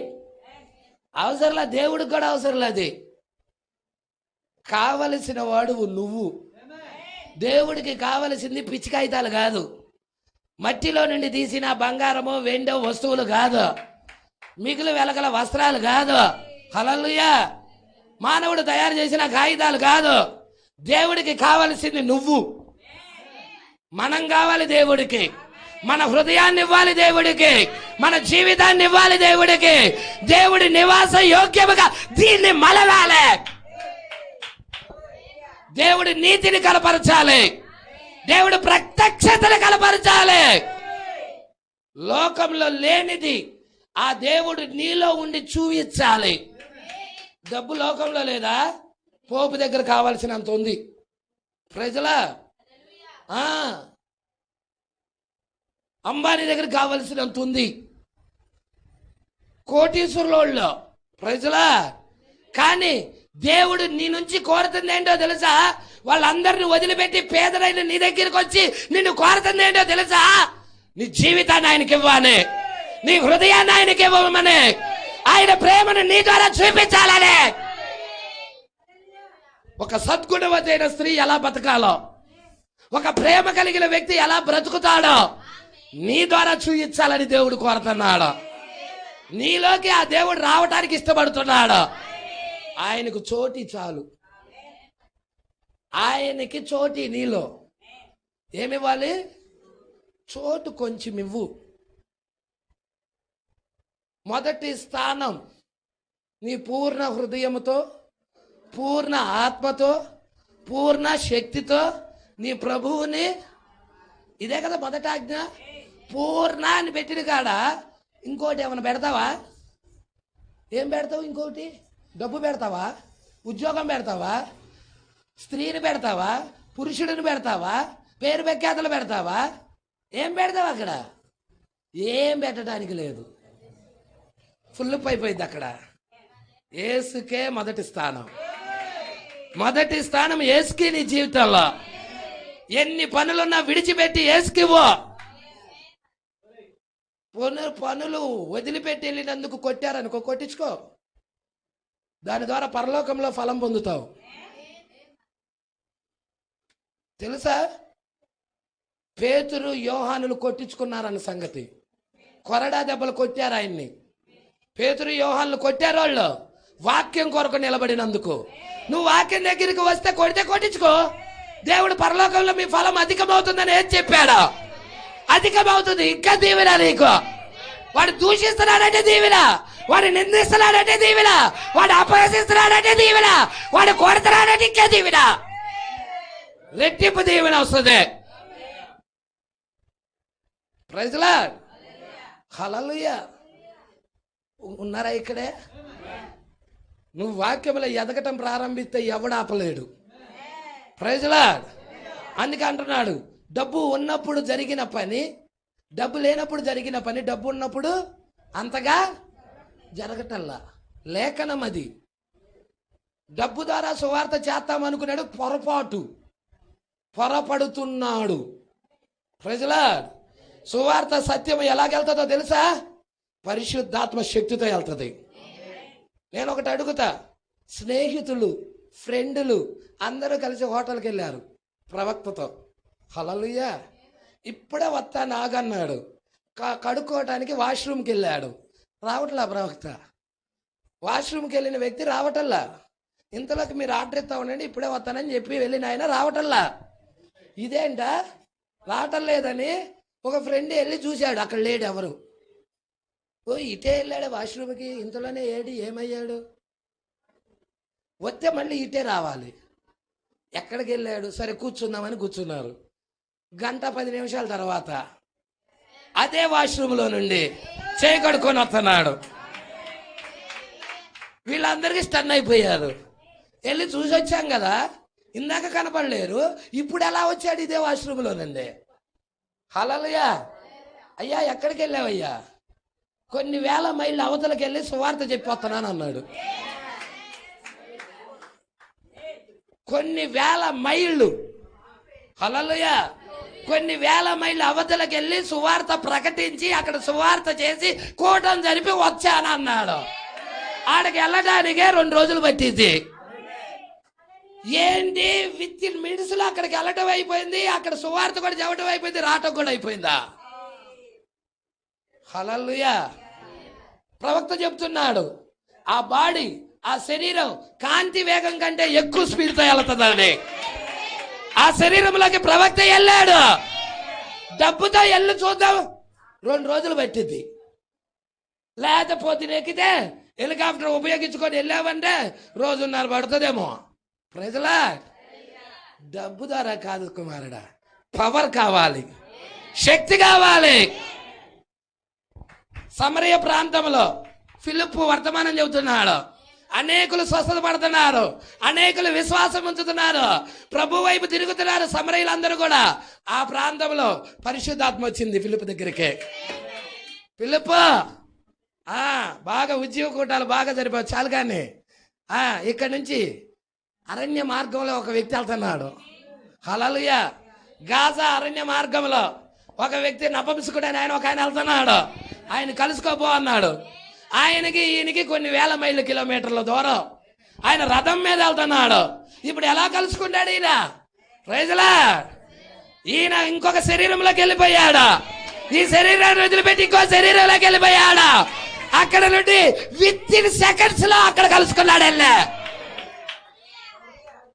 అవసరంలా, దేవుడికి కూడా అవసరంలా. అది కావలసిన వాడువు నువ్వు. దేవుడికి కావలసింది పిచ్చి కాగితాలు కాదు, మట్టిలో నుండి తీసిన బంగారమో వెండో వస్తువులు కాదు, మిగులు వెలగల వస్త్రాలు కాదు, హల్లెలూయా, మానవుడు తయారు చేసిన కాగితాలు కాదు. దేవుడికి కావలసింది నువ్వు. మనం కావాలి దేవుడికి, మన హృదయాన్ని ఇవ్వాలి దేవుడికి, మన జీవితాన్ని ఇవ్వాలి దేవుడికి. దేవుడి నివాస యోగ్యముగా దీన్ని మలవాలి. దేవుడి నీతిని కనపరచాలి, దేవుడి ప్రత్యక్షతను కనపరచాలి. లోకంలో లేనిది ఆ దేవుడు నీలో ఉండి చూపించాలి. డబ్బు లోకంలో లేదా? పోపు దగ్గర కావాల్సినంత ఉంది. ప్రజలా అంబానీ దగ్గర కావలసినంత ఉంది, కోటీశ్వరులో ప్రజలా. కానీ దేవుడు నీ నుంచి కోరుతుంది ఏంటో తెలుసా? వాళ్ళందరిని వదిలిపెట్టి పేదలైన నీ దగ్గరికి వచ్చి నిన్ను కోరుతుంది ఏంటో తెలుసా? నీ జీవితాన్ని ఆయనకి ఇవ్వాలి, నీ హృదయాన్ని ఆయనకి ఇవ్వమని, ఆయన ప్రేమను నీ ద్వారా చూపించాలనే. ఒక సద్గుణవతైన స్త్రీ ఎలా బతకాలో, ఒక ప్రేమ కలిగిన వ్యక్తి ఎలా బ్రతుకుతాడో నీ ద్వారా చూపించాలని దేవుడు కోరుతున్నాడు. నీలోకి ఆ దేవుడు రావటానికి ఇష్టపడుతున్నాడు. ఆయనకు చోటి చాలు, ఆయనకి చోటి. నీలో ఏమివ్వాలి? చోటు కొంచెం ఇవ్వు. మొదటి స్థానం నీ పూర్ణ హృదయంతో, పూర్ణ ఆత్మతో, పూర్ణ శక్తితో నీ ప్రభువుని, ఇదే కదా మొదటి ఆజ్ఞ. పూర్ణ అని పెట్టిన కాడ ఇంకోటి ఏమైనా పెడతావా? ఏం పెడతావు? ఇంకోటి డబ్బు పెడతావా? ఉద్యోగం పెడతావా? స్త్రీని పెడతావా? పురుషుడిని పెడతావా? పేరు ప్రఖ్యాతలు పెడతావా? ఏం పెడతావు అక్కడ? ఏం పెట్టడానికి లేదు. ఫుల్ అయిపోయింది అక్కడ. యేసుకే మొదటి స్థానం. మొదటి స్థానం యేసుకి. నీ జీవితంలో ఎన్ని పనులున్నా విడిచిపెట్టి యేసుకివ్వు. పనులు వదిలిపెట్టి వెళ్ళినందుకు కొట్టారనుకో, కొట్టించుకో. దాని ద్వారా పరలోకంలో ఫలం పొందుతావు. తెలుసా? పేతురు యోహానులు కొట్టించుకున్నారన్న సంగతి. కొరడా దెబ్బలు కొట్టారు ఆయన్ని. పేతురు యోహానులు కొట్టారు వాళ్ళు వాక్యం కొరకు నిలబడినందుకు. నువ్వు వాక్యం దగ్గరికి వస్తే కొడితే కొట్టించుకో. దేవుడు పరలోకంలో మీ ఫలం అధికమవుతుందని ఏం చెప్పాడు? అధికమవుతుంది. ఇంకా దీవెన నీకు. వాడు దూషిస్తున్నాడంటే దీవెన, వాడు నిందిస్తున్నాడంటే దీవెన, వాడు అపహసిస్తున్నాడంటే దీవెన, వాడు కొడుతున్నాడంటే ఇంకా దీవెన. రెట్టింపు దీవెన వస్తుంది. Praise the Lord. హల్లెలూయా. ఉన్నారా ఇక్కడే? నువ్వు వాక్యంలో ఎదగటం ప్రారంభిస్తే ఎవడు ఆపలేడు. Praise the lord. అందుకే అంటున్నాడు, డబ్బు ఉన్నప్పుడు జరిగిన పని, డబ్బు లేనప్పుడు జరిగిన పని డబ్బు ఉన్నప్పుడు అంతగా జరగటల్లా. లేఖనం అది. డబ్బు ద్వారా సువార్త చేస్తామనుకున్నాడు, పొరపడుతున్నాడు. Praise the Lord. సువార్త సత్యం ఎలాగెళ్తుందో తెలుసా? పరిశుద్ధాత్మ శక్తితో వెళ్తుంది. నేను ఒకటి అడుగుతా. స్నేహితులు, ఫ్రెండ్లు అందరూ కలిసి హోటల్కి వెళ్ళారు ప్రవక్తతో. హల్లెలూయా. ఇప్పుడే వస్తా నాగన్నాడు. కడుక్కోవటానికి వాష్రూమ్కి వెళ్ళాడు. రావట్లా ప్రవక్త. వాష్రూమ్కి వెళ్ళిన వ్యక్తి రావటల్లా. ఇంతలోకి మీరు ఆర్డర్ ఇస్తా ఉండండి, ఇప్పుడే వస్తానని చెప్పి వెళ్ళిన ఆయన రావటల్లా. ఇదేంటా రావటం లేదని ఒక ఫ్రెండ్ వెళ్ళి చూశాడు, అక్కడ లేడు ఎవరు. ఓ ఇటే వెళ్ళాడు వాష్రూమ్కి, ఇంతలోనే ఏమయ్యాడు? వస్తే మళ్ళీ ఇటే రావాలి. ఎక్కడికి వెళ్ళాడు? సరే కూర్చుందామని కూర్చున్నారు. గంట 10 నిమిషాల తర్వాత అదే వాష్రూమ్లో నుండి చేయి కడుక్కొని వస్తున్నాడు. వీళ్ళందరికీ స్టన్ అయిపోయారు. వెళ్ళి చూసి వచ్చాం కదా, ఇందాక కనపడలేరు, ఇప్పుడు ఎలా వచ్చాడు ఇదే వాష్రూమ్లోనండి. హల్లెలూయా. అయ్యా ఎక్కడికి వెళ్ళావయ్యా? కొన్ని వేల మైళ్ళు అవతలకి వెళ్ళి సువార్త చెప్పొస్తున్నాను అన్నాడు. కొన్ని వేల మైళ్ళు, హల్లెలూయా, కొన్ని వేల మైళ్ళు అవతలకి వెళ్ళి సువార్త ప్రకటించి అక్కడ సువార్త చేసి కూటం జరిపి వచ్చానన్నాడు. ఆడికి వెళ్ళడానికే 2 రోజులు పట్టింది. ఏంటి విత్ ఇన్ మినిట్స్లో అక్కడికి వెళ్ళటం అయిపోయింది, అక్కడ సువార్త కూడా చెప్పడం అయిపోయింది, రావటం కూడా అయిపోయిందా? హల్లెలూయా. ప్రవక్త చెప్తున్నాడు, ఆ బాడీ, ఆ శరీరం కాంతి వేగం కంటే ఎక్కువ స్పీడ్తో వెళ్తుందని. ఆ శరీరంలోకి ప్రవక్త వెళ్ళాడు. డబ్బుతో ఎల్లు చూద్దాం, 2 రోజులు పట్టింది. లేకపోతే ఎక్కితే హెలికాప్టర్ ఉపయోగించుకొని వెళ్ళామంటే 1.5 రోజున్నర పడుతుందేమో. ప్రజలా, డబ్బు ద్వారా కాదు కుమారుడా, పవర్ కావాలి, శక్తి కావాలి. సమరయ ప్రాంతంలో ఫిలిప్పు వర్తమానం చెబుతున్నాడు. అనేకులు స్వస్థత పడుతున్నారు, అనేకులు విశ్వాసం ఉంచుతున్నారు, ప్రభు వైపు తిరుగుతున్నారు సమరయులందరూ కూడా. ఆ ప్రాంతంలో పరిశుద్ధాత్మ వచ్చింది ఫిలిప్పు దగ్గరికి. ఫిలిప్పు, బాగా ఉద్యోగ కూటాలు బాగా సరిపోయి చాలు, కానీ ఇక్కడి నుంచి అరణ్య మార్గంలో ఒక వ్యక్తి వెళ్తున్నాడు. హల్లెలూయా. గాజా అరణ్య మార్గంలో ఒక వ్యక్తి నపుంసకుడని ఒక ఆయన వెళ్తున్నాడు. ఆయన కలుసుకోపో అన్నాడు. ఆయనకి ఈయనకి కొన్ని వేల మైళ్ళ కిలోమీటర్ల దూరం. ఆయన రథం మీద వెళ్తున్నాడు. ఇప్పుడు ఎలా కలుసుకుంటాడు ఈయన? ప్రైజ్లా, ఈయన ఇంకొక శరీరంలోకి వెళ్ళిపోయాడు. ఈ శరీరాన్ని వదిలిపెట్టి ఇంకో శరీరంలోకి వెళ్ళిపోయాడు. అక్కడ నుండి విత్ ఇన్ సెకండ్స్ లో అక్కడ కలుసుకున్నాడు.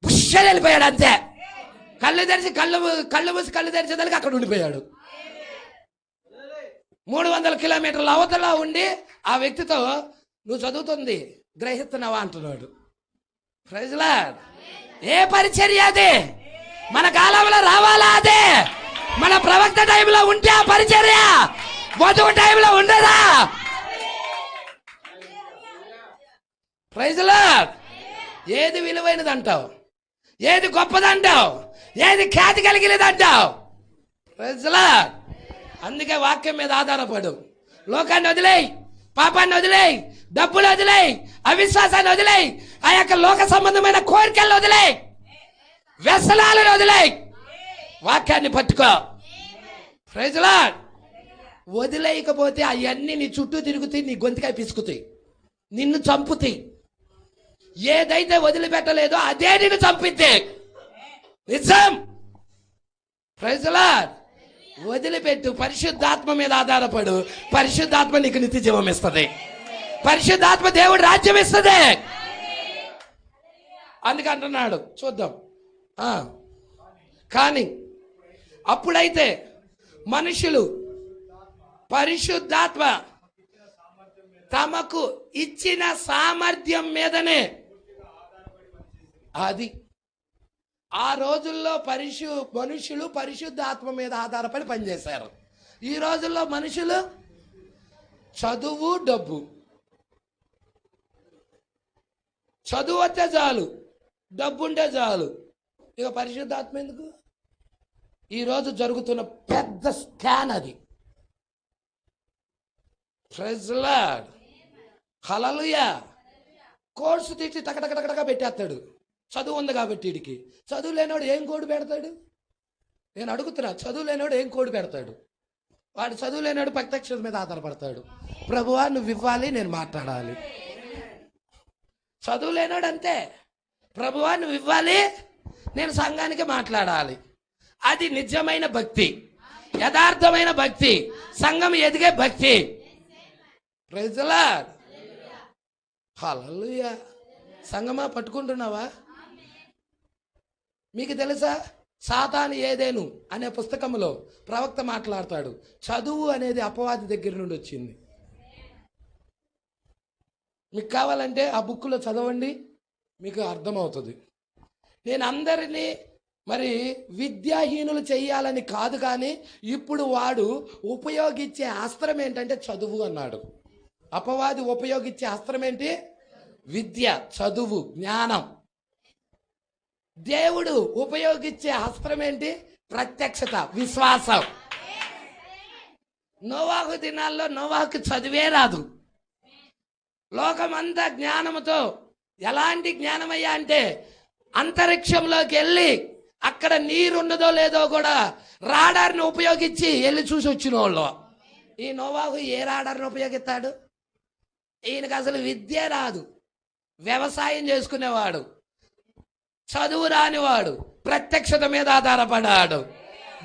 పుష్షని వెళ్ళిపోయాడు అంతే. కళ్ళు తెరిచి కళ్ళు మూసి కళ్ళు తెరిచేదానికి అక్కడ ఉండిపోయాడు. 300 కిలోమీటర్ల అవతల ఉండి ఆ వ్యక్తితో, నువ్వు చదువుతుంది గ్రహిస్తున్నావా అంటున్నాడు. Praise lord. ఏ పరిచర్య అది? మన కాలంలో రావాలా అదే? మన ప్రవక్త టైంలో ఉంటే ఆ పరిచర్య, వధువు టైంలో ఉండదా? Praise lord. ఏది విలువైనది అంటావు? ఏది గొప్పదంటావు? ఏది ఖ్యాతి కలిగినదంటావు? Praise lord. అందుకే వాక్యం మీద ఆధారపడు. లోకాన్ని వదిలేయి, పాపాన్ని వదిలేయి, డబ్బులు వదిలేయి, అవిశ్వాసాన్ని వదిలేయి, ఆ యొక్క లోక సంబంధమైన కోరికలను వదిలేయి, వ్యసనాలను వదిలేయి, వాక్యాన్ని పట్టుకో. Praise lord. వదిలేయకపోతే అవన్నీ నీ చుట్టూ తిరుగుతాయి, నీ గొంతుకాయ పిసుకుతాయి, నిన్ను చంపుతాయి. ఏదైతే వదిలిపెట్టలేదో అదే నిన్ను చంపితే నిజం. Praise lord. వదిలిపెట్టు, పరిశుద్ధాత్మ మీద ఆధారపడు. పరిశుద్ధాత్మ నీకు నిత్య జీవం ఇస్తుంది. పరిశుద్ధాత్మ దేవుడు రాజ్యం ఇస్తుంది. అందుకే అంటున్నాడు, చూద్దాం. కానీ అప్పుడైతే మనుషులు పరిశుద్ధాత్మ తమకు ఇచ్చిన సామర్థ్యం మీదనే, అది ఆ రోజుల్లో మనుషులు పరిశుద్ధాత్మ మీద ఆధారపడి పనిచేశారు. ఈ రోజుల్లో మనుషులు చదువు, డబ్బు, చదువు వస్తే చాలు, డబ్బు ఉంటే చాలు, ఇక పరిశుద్ధాత్మ ఎందుకు? ఈరోజు జరుగుతున్న పెద్ద స్కాన్ అది. Praise Lord. హల్లెలూయా. కోర్సు తీసి టకటకటకటగా పెట్టేస్తాడు. చదువు ఉంది కాబట్టి వీడికి. చదువు లేనివాడు ఏం కోడ్ పెడతాడు? నేను అడుగుతున్నా, చదువు లేనివాడు ఏం కోడ్ పెడతాడు? వాడు చదువు లేనివాడు ప్రత్యక్షత మీద ఆధారపడతాడు. ప్రభువా నువ్వు ఇవ్వాలి, నేను మాట్లాడాలి. చదువు లేనివాడు అంతే, ప్రభువా నువ్వు ఇవ్వాలి, నేను సంఘానికి మాట్లాడాలి. అది నిజమైన భక్తి, యథార్థమైన భక్తి, సంఘం ఎదిగే భక్తి. Praise the Lord. హల్లెలూయా. సంఘమా పట్టుకుంటున్నావా? మీకు తెలుసా, సాతాను ఏదేను అనే పుస్తకంలో ప్రవక్త మాట్లాడతాడు, చదువు అనేది అపవాది దగ్గర నుండి వచ్చింది. మీకు కావాలంటే ఆ బుక్లో చదవండి, మీకు అర్థమవుతుంది. నేను అందరినీ మరి విద్యాహీనులు చెయ్యాలని కాదు, కానీ ఇప్పుడు వాడు ఉపయోగించే అస్త్రం ఏంటంటే చదువు అన్నాడు. అపవాది ఉపయోగించే అస్త్రం ఏంటి? విద్య, చదువు, జ్ఞానం. దేవుడు ఉపయోగించే అస్త్రం ఏంటి? ప్రత్యక్షత, విశ్వాసం. నోవాహు దినాల్లో నోవాహుకి చదివే రాదు. లోకమంతా జ్ఞానముతో, ఎలాంటి జ్ఞానమయ్యా అంటే అంతరిక్షంలోకి వెళ్ళి అక్కడ నీరు ఉన్నదో లేదో కూడా రాడార్ని ఉపయోగించి వెళ్ళి చూసి వచ్చిన వాళ్ళు. ఈ నోవాహు ఏ రాడార్ని ఉపయోగిస్తాడు? ఈయనకు అసలు విద్య రాదు, వ్యవసాయం చేసుకునేవాడు, చదువు రానివాడు, ప్రత్యక్షత మీద ఆధారపడ్డాడు.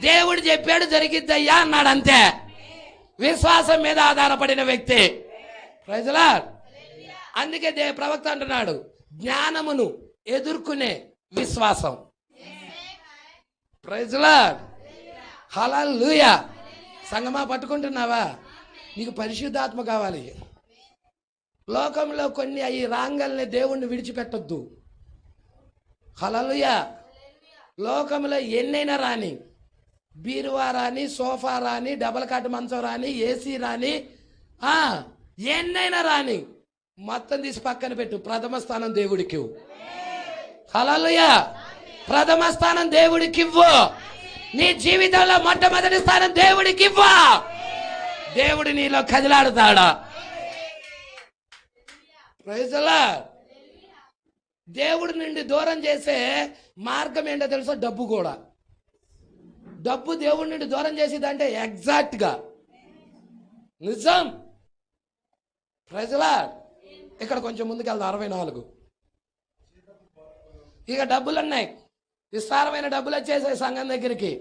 దేవుడు చెప్పాడు జరిగిద్దయ్యా అన్నాడు, అంతే. విశ్వాసం మీద ఆధారపడిన వ్యక్తి. Praise lord. అందుకే ప్రవక్త అంటున్నాడు, జ్ఞానమును ఎదుర్కొనే విశ్వాసం. Praise Lord. హల్లెలూయా. సంగమా పట్టుకుంటున్నావా? నీకు పరిశుద్ధాత్మ కావాలి. లోకంలో కొన్ని అవి రాంగల్ని దేవుణ్ణి విడిచిపెట్టొద్దు. హల్లెలూయా. లోకంలో ఎన్నైనా రాని, బీరువా రాని, సోఫా రాని, డబల్ కాట్ మంచం రాని, ఏసీ రాని, ఎన్నైనా రాని, మొత్తం తీసి పక్కన పెట్టు. ప్రథమ స్థానం దేవుడికి ఇవ్వు. హల్లెలూయా. ప్రథమ స్థానం దేవుడికి ఇవ్వు. నీ జీవితంలో మొట్టమొదటి స్థానం దేవుడికి ఇవ్వు. దేవుడు నీలో కదిలాడుతాడా? Praise the lord. దేవుడి నుండి దూరం చేసే మార్గం ఏంటో తెలుసా? డబ్బు కూడా. డబ్బు దేవుడి నుండి దూరం చేసేదంటే ఎగ్జాక్ట్గా నిజం. Praise the lord. ఇక్కడ కొంచెం ముందుకెళ్దాం. 64. ఇక డబ్బులు ఉన్నాయి, విస్తారమైన డబ్బులు వచ్చేసాయి సంఘం దగ్గరికి.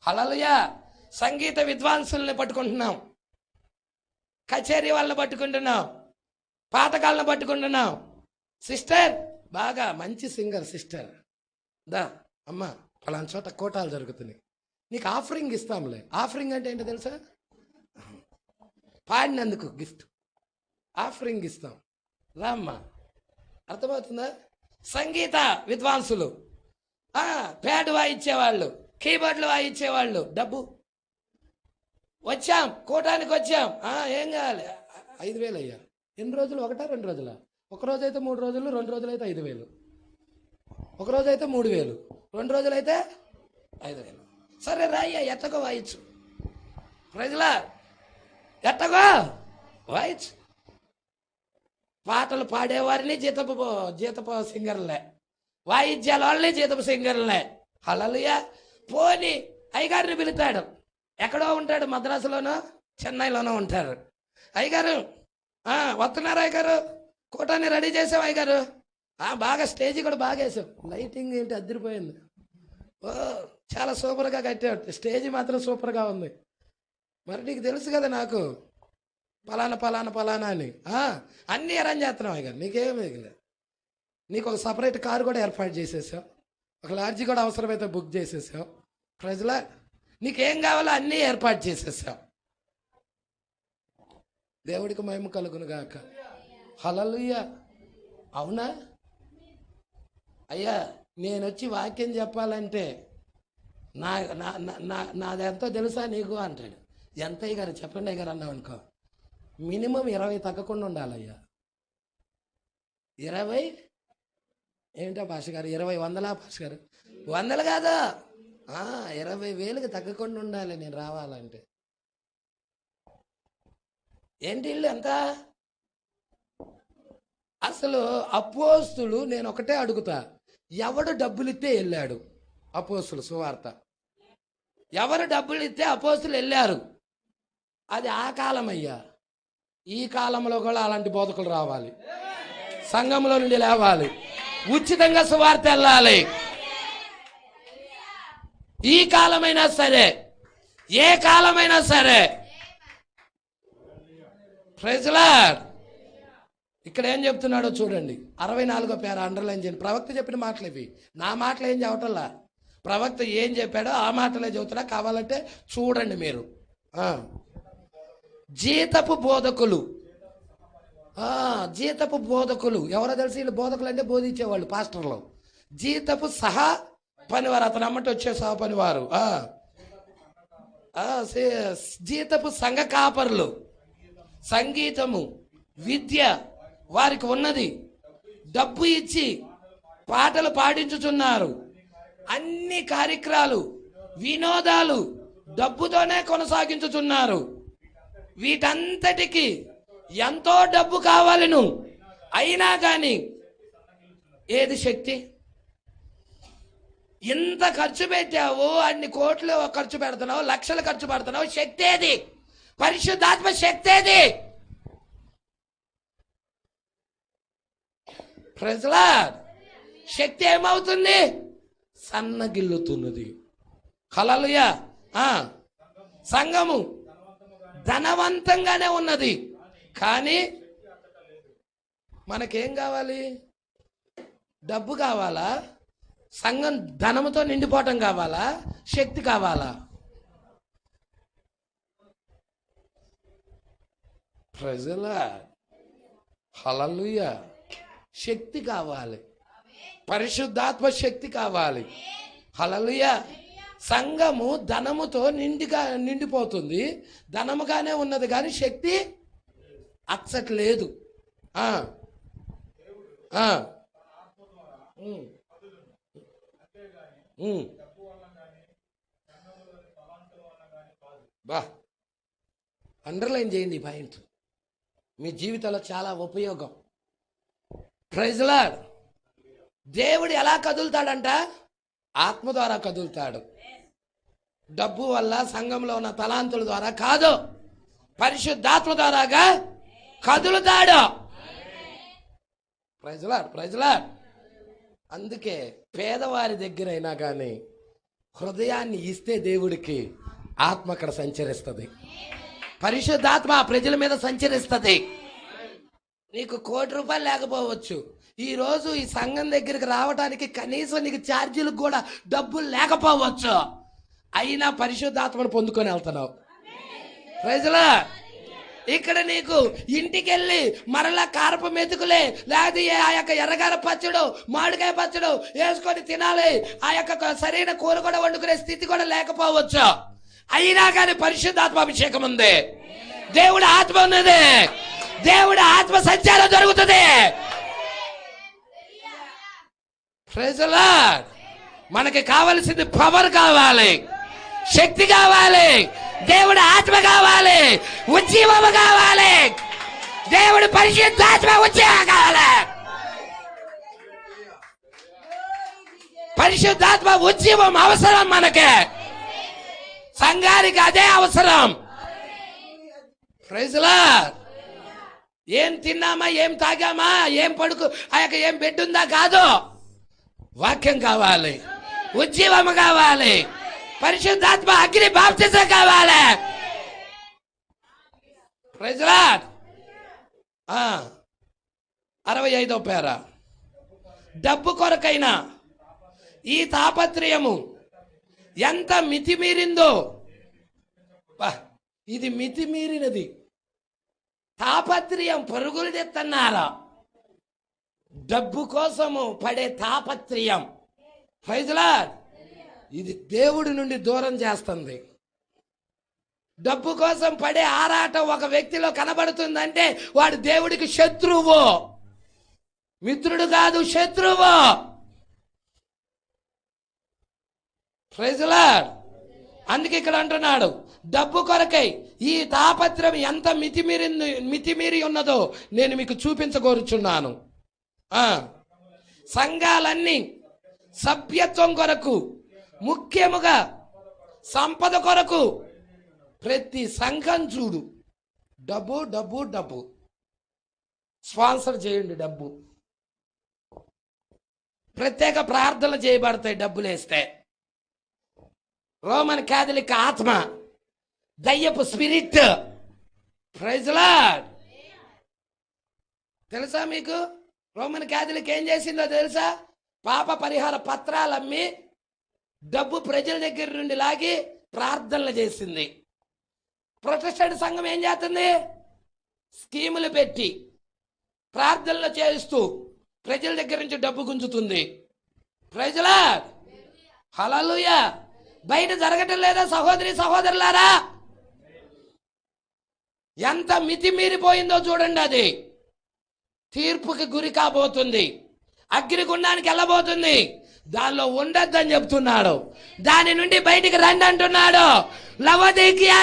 హల్లెలూయా. సంగీత విద్వాంసుల్ని పట్టుకుంటున్నాం, కచేరీ వాళ్ళని పట్టుకుంటున్నాం, పాతకాలను పట్టుకుంటున్నాం. సిస్టర్, బాగా మంచి సింగర్ సిస్టర్, దా అమ్మ పలానా చోట కోటాలు జరుగుతున్నాయి, నీకు ఆఫరింగ్ ఇస్తాంలే. ఆఫరింగ్ అంటే ఏంటో తెలుసా? పాడినందుకు గిఫ్ట్, ఆఫరింగ్ ఇస్తాం, రామ్మా. అర్థమవుతుందా? సంగీత విద్వాంసులు, ప్యాడ్ వాయించేవాళ్ళు, కీబోర్డ్లు వాయించేవాళ్ళు, డబ్బు. వచ్చాం, కూటానికి వచ్చాం, ఏం కావాలి? 5,000 అయ్యా. ఎన్ని రోజులు? 1-2 రోజులా? 1 రోజు అయితే 3 రోజులు, 2 రోజులు అయితే 5,000, 1 రోజు అయితే 3,000, 2 రోజులు అయితే 5,000. సరే రాయ్యా, ఎట్టగో వాయించు. ప్రజలా ఎట్టగో వాయించు. పాటలు పాడేవారిని జీతపు సింగర్లే, వాయిద్యాల వాళ్ళని జీతపు సింగర్లే. హల్లెలూయా. పోని అయ్యగారిని పిలుతాడు. ఎక్కడో ఉంటాడు, మద్రాసులోనో చెన్నైలోనో ఉంటారు. అయ్యగారు వస్తున్నారు, అయ్యగారు కూటాన్ని రెడీ చేసాం అయ్యగారు. బాగా స్టేజ్ కూడా బాగా వేసాం, లైటింగ్ ఏంటి అదిరిపోయింది, ఓ చాలా సూపర్గా కట్టాడు, స్టేజ్ మాత్రం సూపర్గా ఉంది. మరి నీకు తెలుసు కదా నాకు పలానా పలానా పలానా అని అన్నీ అరేంజ్ చేస్తున్నాం అయ్యగారు. నీకేం మిగిలేదు. నీకు ఒక సపరేట్ కారు కూడా ఏర్పాటు చేసేసావు, ఒక లాడ్జి కూడా అవసరమైతే బుక్ చేసేసావు. ప్రజల నీకేం కావాలో అన్నీ ఏర్పాటు చేసేసావు. దేవుడికి మహిమ కలుగును గాక. హల్లెలూయా. అవునా అయ్యా, నేను వచ్చి వాక్యం చెప్పాలంటే నాదెంతో తెలుసా నీకు అంటాడు. ఎంత అయ్యగారు చెప్పండి అయ్యగారు అన్నావు అనుకో, మినిమం 20 తగ్గకుండా ఉండాలయ్యా. 20 ఏంటో భాష గారు? 20 వందలా భాష గారు? 100 కాదా, 20,000కి తగ్గకుండా ఉండాలి నేను రావాలంటే. ఏంటి ఇల్లు ఎంత? అసలు అపోస్తులు, నేను ఒకటే అడుగుతా, ఎవడు డబ్బులు ఇస్తే వెళ్ళాడు? అపోస్తులు సువార్త ఎవరు డబ్బులు ఇస్తే అపోస్తులు వెళ్ళారు? అది ఆ కాలం అయ్యా. ఈ కాలంలో కూడా అలాంటి బోధకులు రావాలి, సంఘంలో నుండి లేవాలి, ఉచితంగా సువార్త వెళ్ళాలి. ఈ కాలమైనా సరే, ఏ కాలమైనా సరే. Praise lord. ఇక్కడ ఏం చెప్తున్నాడో చూడండి. 64వ పేర అండర్లైన్ చేయండి. ప్రవక్త చెప్పిన మాటలు ఇవి, నా మాటలు ఏం చెప్పటల్లా. ప్రవక్త ఏం చెప్పాడో ఆ మాటలే చెబుతున్నా, కావాలంటే చూడండి మీరు. జీతపు బోధకులు, జీతపు బోధకులు ఎవరో తెలిసి? వీళ్ళు బోధకులు అంటే బోధించేవాళ్ళు, పాస్టర్లు. జీతపు సహా పనివారు, అతను అమ్మటి వచ్చే సహా పనివారు. జీతపు సంఘ కాపరులు, సంగీతము విద్య వారికి ఉన్నది, డబ్బు ఇచ్చి పాటలు పాడించుచున్నారు. అన్ని కార్యక్రమాలు, వినోదాలు డబ్బుతోనే కొనసాగించుతున్నారు. వీటంతటికి ఎంతో డబ్బు కావాలను, అయినా కానీ ఏది శక్తి? ఇంత ఖర్చు పెట్టావు, అన్ని కోట్లు ఖర్చు పెడుతున్నావు, లక్షలు ఖర్చు పెడుతున్నావు, శక్తి ఏది? పరిశుద్ధాత్మ శక్తి ఏది? ప్రజలా శక్తి ఏమవుతుంది? సన్నగిల్లుతున్నది. హల్లెలూయా. సంఘము ధనవంతంగానే ఉన్నది, కానీ మనకేం కావాలి? డబ్బు కావాలా? సంఘం ధనముతో నిండిపోవటం కావాలా? శక్తి కావాలా? ప్రజలా హల్లెలూయా. శక్తి కావాలి, పరిశుద్ధాత్మ శక్తి కావాలి. హల్లెలూయా. సంఘము ధనముతో నిండిపోతుంది, ధనముగానే ఉన్నది, కానీ శక్తి అచ్చట్లేదు. బా, అండర్లైన్ చేయండి ఈ పాయింట్, మీ జీవితంలో చాలా ఉపయోగం. Praise lord. దేవుడు ఎలా కదులుతాడంట? ఆత్మ ద్వారా కదులుతాడు. డబ్బు వల్ల, సంఘంలో ఉన్న తలాంతుల ద్వారా కాదు, పరిశుద్ధాత్మ ద్వారాగా కదులుతాడు. Praise lord, praise lord. అందుకే పేదవారి దగ్గర అయినా కానీ హృదయాన్ని ఇస్తే దేవుడికి ఆత్మ అక్కడ సంచరిస్తుంది, పరిశుద్ధాత్మ ఆ ప్రజల మీద సంచరిస్తుంది. నీకు ₹1,00,00,000 లేకపోవచ్చు, ఈరోజు ఈ సంఘం దగ్గరికి రావడానికి కనీసం నీకు ఛార్జీలకు కూడా డబ్బులు లేకపోవచ్చు, అయినా పరిశుద్ధాత్మను పొందుకొని వెళ్తున్నావు. ప్రజలా ఇక్కడ నీకు ఇంటికెళ్ళి మరలా కారపు మెతుకులే, లేకపోతే ఆ యొక్క ఎర్రగార పచ్చడు, మామిడికాయ పచ్చడు వేసుకొని తినాలి, ఆ యొక్క సరైన కూర కూడా వండుకునే స్థితి కూడా లేకపోవచ్చు, అయినా కానీ పరిశుద్ధాత్మ అభిషేకం ఉంది, దేవుడు ఆత్మ ఉన్నది, దేవుడు ఆత్మ సంచారం జరుగుతుంది. Praise lord. మనకి కావలసింది పవర్ కావాలి, శక్తి కావాలి, దేవుడు ఆత్మ కావాలి, ఉజ్జీవము కావాలి, దేవుడు పరిశుద్ధాత్మ ఉజ్జీవం కావాలి. పరిశుద్ధాత్మ ఉజ్జీవం అవసరం మనకి, సంఘానికి అదే అవసరం. Praise lord. ఏం తిన్నామా, ఏం తాగామా, ఏం పడుకు, ఆ యొక్క ఏం బెడ్ ఉందా కాదు, వాక్యం కావాలి, ఉజ్జీవము కావాలి, పరిశుద్ధాత్మ అగ్ని బాప్తిజం కావాలి. Praise lord. 65వ పేర. డబ్బు కొరకైనా ఈ తాపత్రయము ఎంత మితిమీరిందో, ఇది మితిమీరినది. తాపత్రయం పరుగులు తెస్తున్నారా? డబ్బు కోసము పడే తాపత్రయం, ప్రైజ్ లార్డ్, ఇది దేవుడి నుండి దూరం చేస్తుంది. డబ్బు కోసం పడే ఆరాటం ఒక వ్యక్తిలో కనబడుతుందంటే వాడు దేవుడికి శత్రువు, మిత్రుడు కాదు, శత్రువు. Praise lord. అందుకే ఇక్కడ అంటున్నాడు, డబ్బు కొరకై ఈ తాపత్రం ఎంత మితిమీరి ఉన్నదో నేను మీకు చూపించగోరుచున్నాను. సంఘాలన్నీ సభ్యత్వం కొరకు, ముఖ్యముగా సంపద కొరకు, ప్రతి సంఘం చూడు డబ్బు డబ్బు డబ్బు. స్పాన్సర్ చేయండి డబ్బు. ప్రత్యేక ప్రార్థనలు చేయబడతాయి డబ్బులు వేస్తే. రోమన్ క్యాథలిక్ ఆత్మ, దయ్యపు స్పిరిట్. Praise lord. తెలుసా మీకు? రోమన్ క్యాథలిక్ ఏం చేసిందో తెలుసా? పాప పరిహార పత్రాలు అమ్మి డబ్బు ప్రజల దగ్గర నుండి లాగి ప్రార్థనలు చేసింది. ప్రొటెస్టెంట్ సంఘం ఏం చేస్తుంది? స్కీములు పెట్టి ప్రార్థనలు చేస్తూ ప్రజల దగ్గర నుంచి డబ్బు గుంజుతుంది. Praise Lord. హల్లెలూయా. బయట జరగటం లేదా సహోదరి సహోదరులారా? ఎంత మితిమీరిపోయిందో చూడండి. అది తీర్పుకి గురి కాబోతుంది. అగ్నిగుండానికి వెళ్ళబోతుంది, దానిలో ఉండొద్దని చెప్తున్నాడు. దాని నుండి బయటికి రండి అంటున్నాడు. లవోదికీయ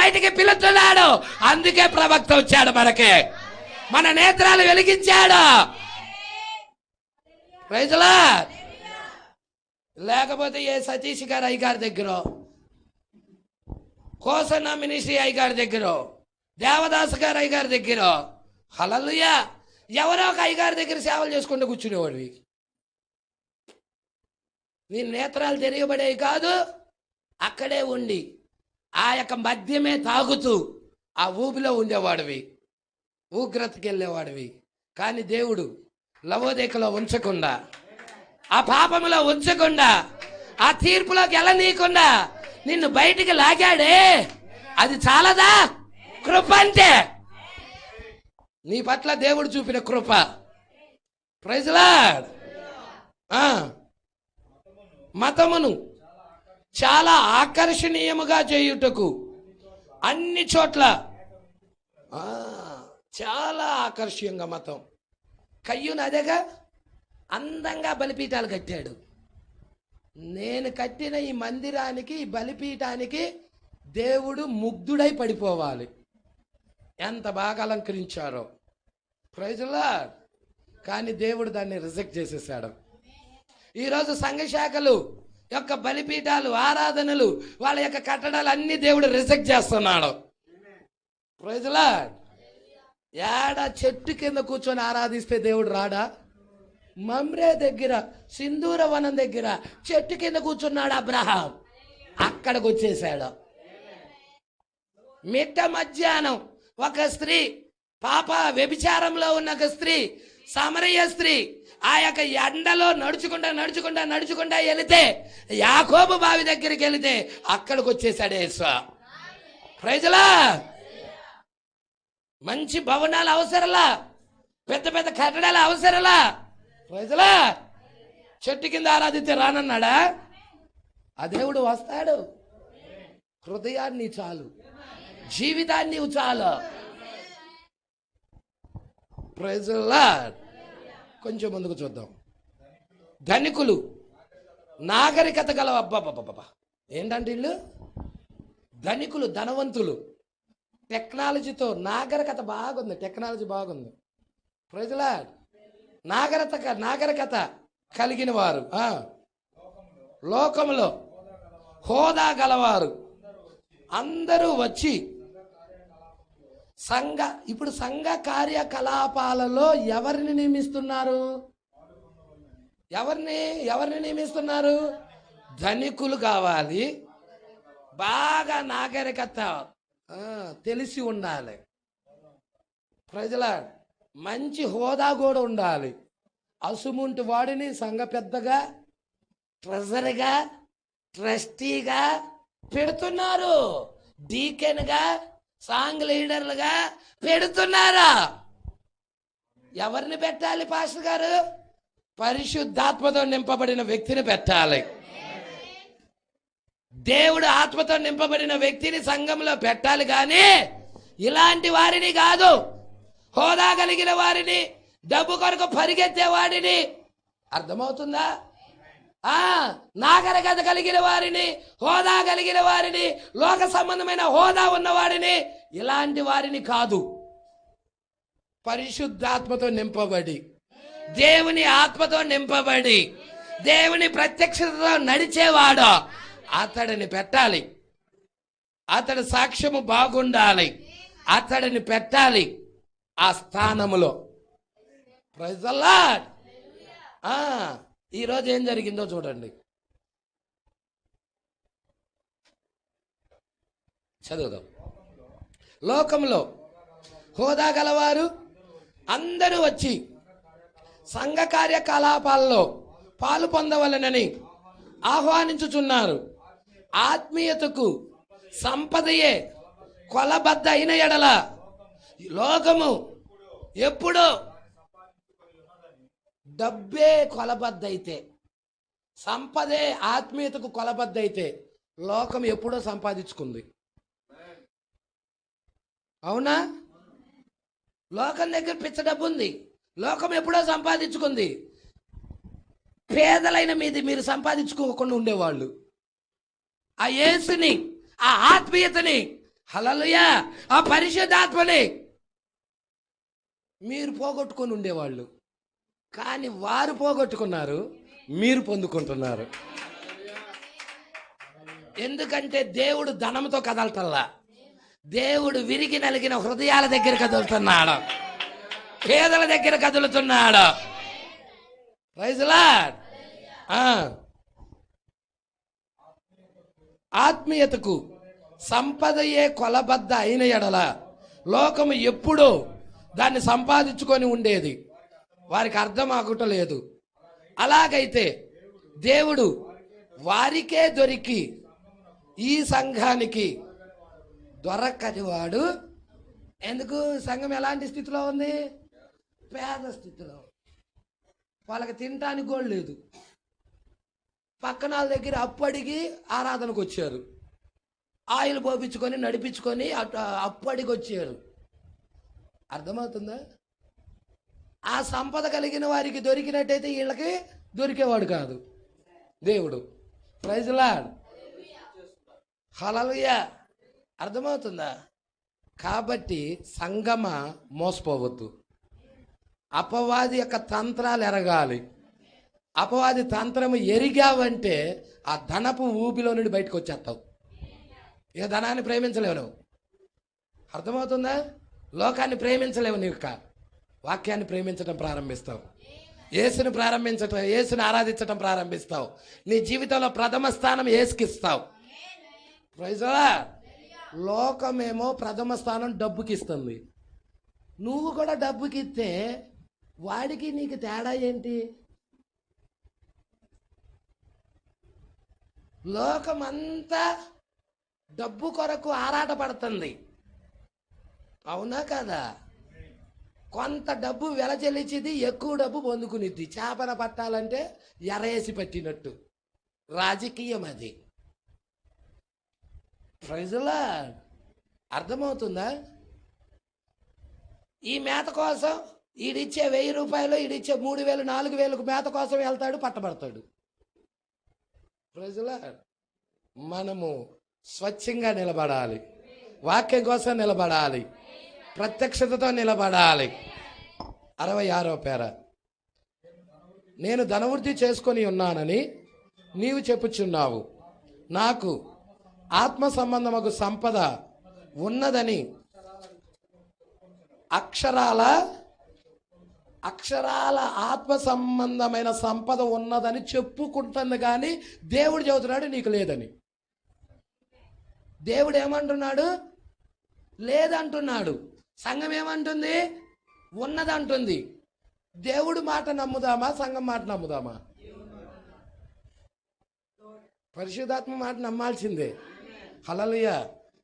బయటికి పిలుస్తున్నాడు. అందుకే ప్రవక్త వచ్చాడు, మనకి మన నేత్రాలు వెలిగించాడు. Praise the lord. లేకపోతే ఏ సతీష్ గారు అయ్యగారి దగ్గర, కోసన్న మినిస్ట్రీ అయ్యగారి దగ్గర, దేవదాస్ గారు అయ్యగారి దగ్గర, హల్లెలూయా, ఎవరో ఒక అయ్యగారి దగ్గర సేవలు చేసుకుంటూ కూర్చునేవాడివి. నీ నేత్రాలు తెరియబడేవి కాదు, అక్కడే ఉండి ఆ యొక్క మద్యమే తాగుతూ ఆ ఊబిలో ఉండేవాడివి, ఉగ్రతకి వెళ్ళేవాడివి. కానీ దేవుడు లవోదికలో ఉంచకుండా, ఆ పాపములో ఉంచకుండా, ఆ తీర్పులోకి వెళ్ళనీయకుండా నిన్ను బయటికి లాగాడే. అది చాలదా? కృప అంటే నీ పట్ల దేవుడు చూపిన కృప. Praise the Lord. మతమును చాలా ఆకర్షణీయముగా చేయుటకు అన్ని చోట్ల చాలా ఆకర్షణీయంగా మతం. కయ్యూను అదేగా, అందంగా బలిపీఠాలు కట్టాడు. నేను కట్టిన ఈ మందిరానికి, ఈ బలిపీఠానికి దేవుడు ముగ్ధుడై పడిపోవాలి. ఎంత బాగా అలంకరించారో. Praise the lord. కానీ దేవుడు దాన్ని రిజెక్ట్ చేసేసాడు. ఈరోజు సంఘ శాఖలు యొక్క బలిపీఠాలు, ఆరాధనలు, వాళ్ళ యొక్క కట్టడాలు అన్ని దేవుడు రిజెక్ట్ చేస్తున్నాడు. Praise the lord. ఏడా చెట్టు కింద కూర్చొని ఆరాధిస్తే దేవుడు రాడా? మమ్రే దగ్గర, సింధూర వనం దగ్గర చెట్టు కింద కూర్చున్నాడు అబ్రహాం. అక్కడికి వచ్చేసాడు. మిట్ట మధ్యాహ్నం ఒక స్త్రీ, పాప వ్యభిచారంలో ఉన్న ఒక స్త్రీ, సమరయ స్త్రీ, ఆ యొక్క ఎండలో నడుచుకుంటా వెళితే, యాకోబు బావి దగ్గరికి వెళితే అక్కడికి వచ్చేసాడు యేసు. Praise the lord. మంచి భవనాలు అవసరంలా, పెద్ద పెద్ద కట్టడాలు అవసరంలా. Praise the Lord. చెట్టు కింద ఆరాధిస్తే రానన్నాడా? ఆ దేవుడు వస్తాడు. హృదయాన్ని చాలు, జీవితాన్ని చాలు. Praise the lord. కొంచెం ముందుకు చూద్దాం. ధనికులు, నాగరికత గల, అబ్బాబ్బా ఏంటంటే వీళ్ళు ధనికులు, ధనవంతులు, టెక్నాలజీతో, నాగరికత బాగుంది, టెక్నాలజీ బాగుంది. Praise the lord. నాగరికత కలిగిన వారు, లోకంలో హోదా గలవారు అందరూ వచ్చి ఇప్పుడు సంఘ కార్యకలాపాలలో ఎవరిని నియమిస్తున్నారు? ఎవరిని నియమిస్తున్నారు? ధనికులు కావాలి, బాగా నాగరికత తెలిసి ఉండాలి. Praise the lord. మంచి హోదా కూడా ఉండాలి. అసుముంటి వాడిని సంఘ పెద్దగా, ట్రెజరీగా, ట్రస్టీగా పెడుతున్నారు. డీకెన్గా, సాంగ్ లీడర్లుగా పెడుతున్నారా? ఎవరిని పెట్టాలి పాస్టర్ గారు? పరిశుద్ధాత్మతో నింపబడిన వ్యక్తిని పెట్టాలి. దేవుడు ఆత్మతో నింపబడిన వ్యక్తిని సంఘంలో పెట్టాలి. కానీ ఇలాంటి వారిని కాదు. హోదా కలిగిన వారిని, డబ్బు కొరకు పరిగెత్తే వాడిని, అర్థమవుతుందా? నాగరికత కలిగిన వారిని, హోదా కలిగిన వారిని, లోక సంబంధమైన హోదా ఉన్నవాడిని, ఇలాంటి వారిని కాదు. పరిశుద్ధాత్మతో నింపబడి, దేవుని ఆత్మతో నింపబడి, దేవుని ప్రత్యక్షతతో నడిచేవాడు, అతడిని పెట్టాలి. అతడి సాక్ష్యము బాగుండాలి, అతడిని పెట్టాలి ఆ స్థానములో. Praise the lord. ఈరోజు ఏం జరిగిందో చూడండి, చదువుదాం. లోకంలో హోదా గలవారు అందరూ వచ్చి సంఘ కార్యకలాపాల్లో పాలు పొందవలనని ఆహ్వానించుచున్నారు. ఆత్మీయతకు సంపదయే కొలబద్ద అయిన ఎడల లోకము ఎప్పుడో, డబ్బే కొలబద్ద అయితే, సంపదే ఆత్మీయతకు కొలబద్ద అయితే, లోకం ఎప్పుడో సంపాదించుకుంది. అవునా? లోకం దగ్గర పిచ్చ డబ్బు ఉంది, లోకం ఎప్పుడో సంపాదించుకుంది. పేదలైన మీది మీరు సంపాదించుకోకుండా ఉండేవాళ్ళు. ఆ యేసుని, ఆ ఆత్మీయతని, హల్లెలూయా, ఆ పరిశుద్ధాత్మని మీరు పోగొట్టుకొని ఉండేవాళ్ళు. కానీ వారు పోగొట్టుకున్నారు, మీరు పొందుకుంటున్నారు. ఎందుకంటే దేవుడు ధనంతో కదలటల్లా, దేవుడు విరిగి నలిగిన హృదయాల దగ్గర కదులుతున్నాడు, పేదల దగ్గర కదులుతున్నాడు. Praise lord. ఆత్మీయతకు సంపదయే కొలబద్ద అయిన ఎడల లోకము ఎప్పుడో దాన్ని సంపాదించుకొని ఉండేది, వారికి అర్థం ఆగుటలేదు. అలాగైతే దేవుడు వారికే దొరికి ఈ సంఘానికి దొరకని వాడు. ఎందుకు? సంఘం ఎలాంటి స్థితిలో ఉంది? పేద స్థితిలో. వాళ్ళకి తినటానికి కూడా లేదు. పక్కన వాళ్ళ దగ్గర అప్పు అడిగి ఆరాధనకు వచ్చారు, ఆయిల్ పోపించుకొని నడిపించుకొని అప్పు అడిగి వచ్చారు. అర్థమవుతుందా? ఆ సంపద కలిగిన వారికి దొరికినట్టయితే వీళ్ళకి దొరికేవాడు కాదు దేవుడు. Praise Lord. హల్లెలూయా. అర్థమవుతుందా? కాబట్టి సంగమ మోసపోవద్దు. అపవాది యొక్క తంత్రాలు ఎరగాలి. అపవాది తంత్రము ఎరిగావంటే ఆ ధనపు ఊపిలో నుండి బయటకు వచ్చేస్తావు. ఇక ధనాన్ని ప్రేమించలేవు నువ్వు. అర్థమవుతుందా? లోకాన్ని ప్రేమించలేవు. నీవు వాక్యాన్ని ప్రేమించడం ప్రారంభిస్తావు, యేసుని యేసుని ఆరాధించడం ప్రారంభిస్తావు. నీ జీవితంలో ప్రథమ స్థానం యేసుకిస్తావు. Praise lord. లోకమేమో ప్రథమ స్థానం డబ్బుకి ఇస్తుంది. నువ్వు కూడా డబ్బుకి ఇస్తే వాడికి నీకు తేడా ఏంటి? లోకమంతా డబ్బు కొరకు ఆరాటపడుతుంది, అవునా కదా? కొంత డబ్బు వెల చెల్లించింది, ఎక్కువ డబ్బు పొందుకునిద్ది. చేపల పట్టాలంటే ఎరేసి పట్టినట్టు రాజకీయం అది. Praise lord. అర్థమవుతుందా? ఈ మేత కోసం ఈడిచ్చే 1000 రూపాయలు, ఈడిచ్చే 3000, 4000 మేత కోసం వెళ్తాడు, పట్టబడతాడు. Praise lord. మనము స్వచ్ఛంగా నిలబడాలి, వాక్యం కోసం నిలబడాలి, ప్రత్యక్షతతో నిలబడాలి. 66వ పేర, నేను ధనవృద్ధి చేసుకొని ఉన్నానని నీవు చెప్పుచున్నావు, నాకు ఆత్మ సంబంధమగు సంపద ఉన్నదని అక్షరాల ఆత్మ సంబంధమైన సంపద ఉన్నదని చెప్పుకుంటుంది. కానీ దేవుడు చెబుతున్నాడు నీకు లేదని. దేవుడు ఏమంటున్నాడు? లేదంటున్నాడు. సంఘం ఏమంటుంది? ఉన్నదంటుంది. దేవుడు మాట నమ్ముదామా, సంఘం మాట నమ్ముదామా? పరిశుద్ధాత్మ మాట నమ్మాల్సిందే. హల్లెలూయా.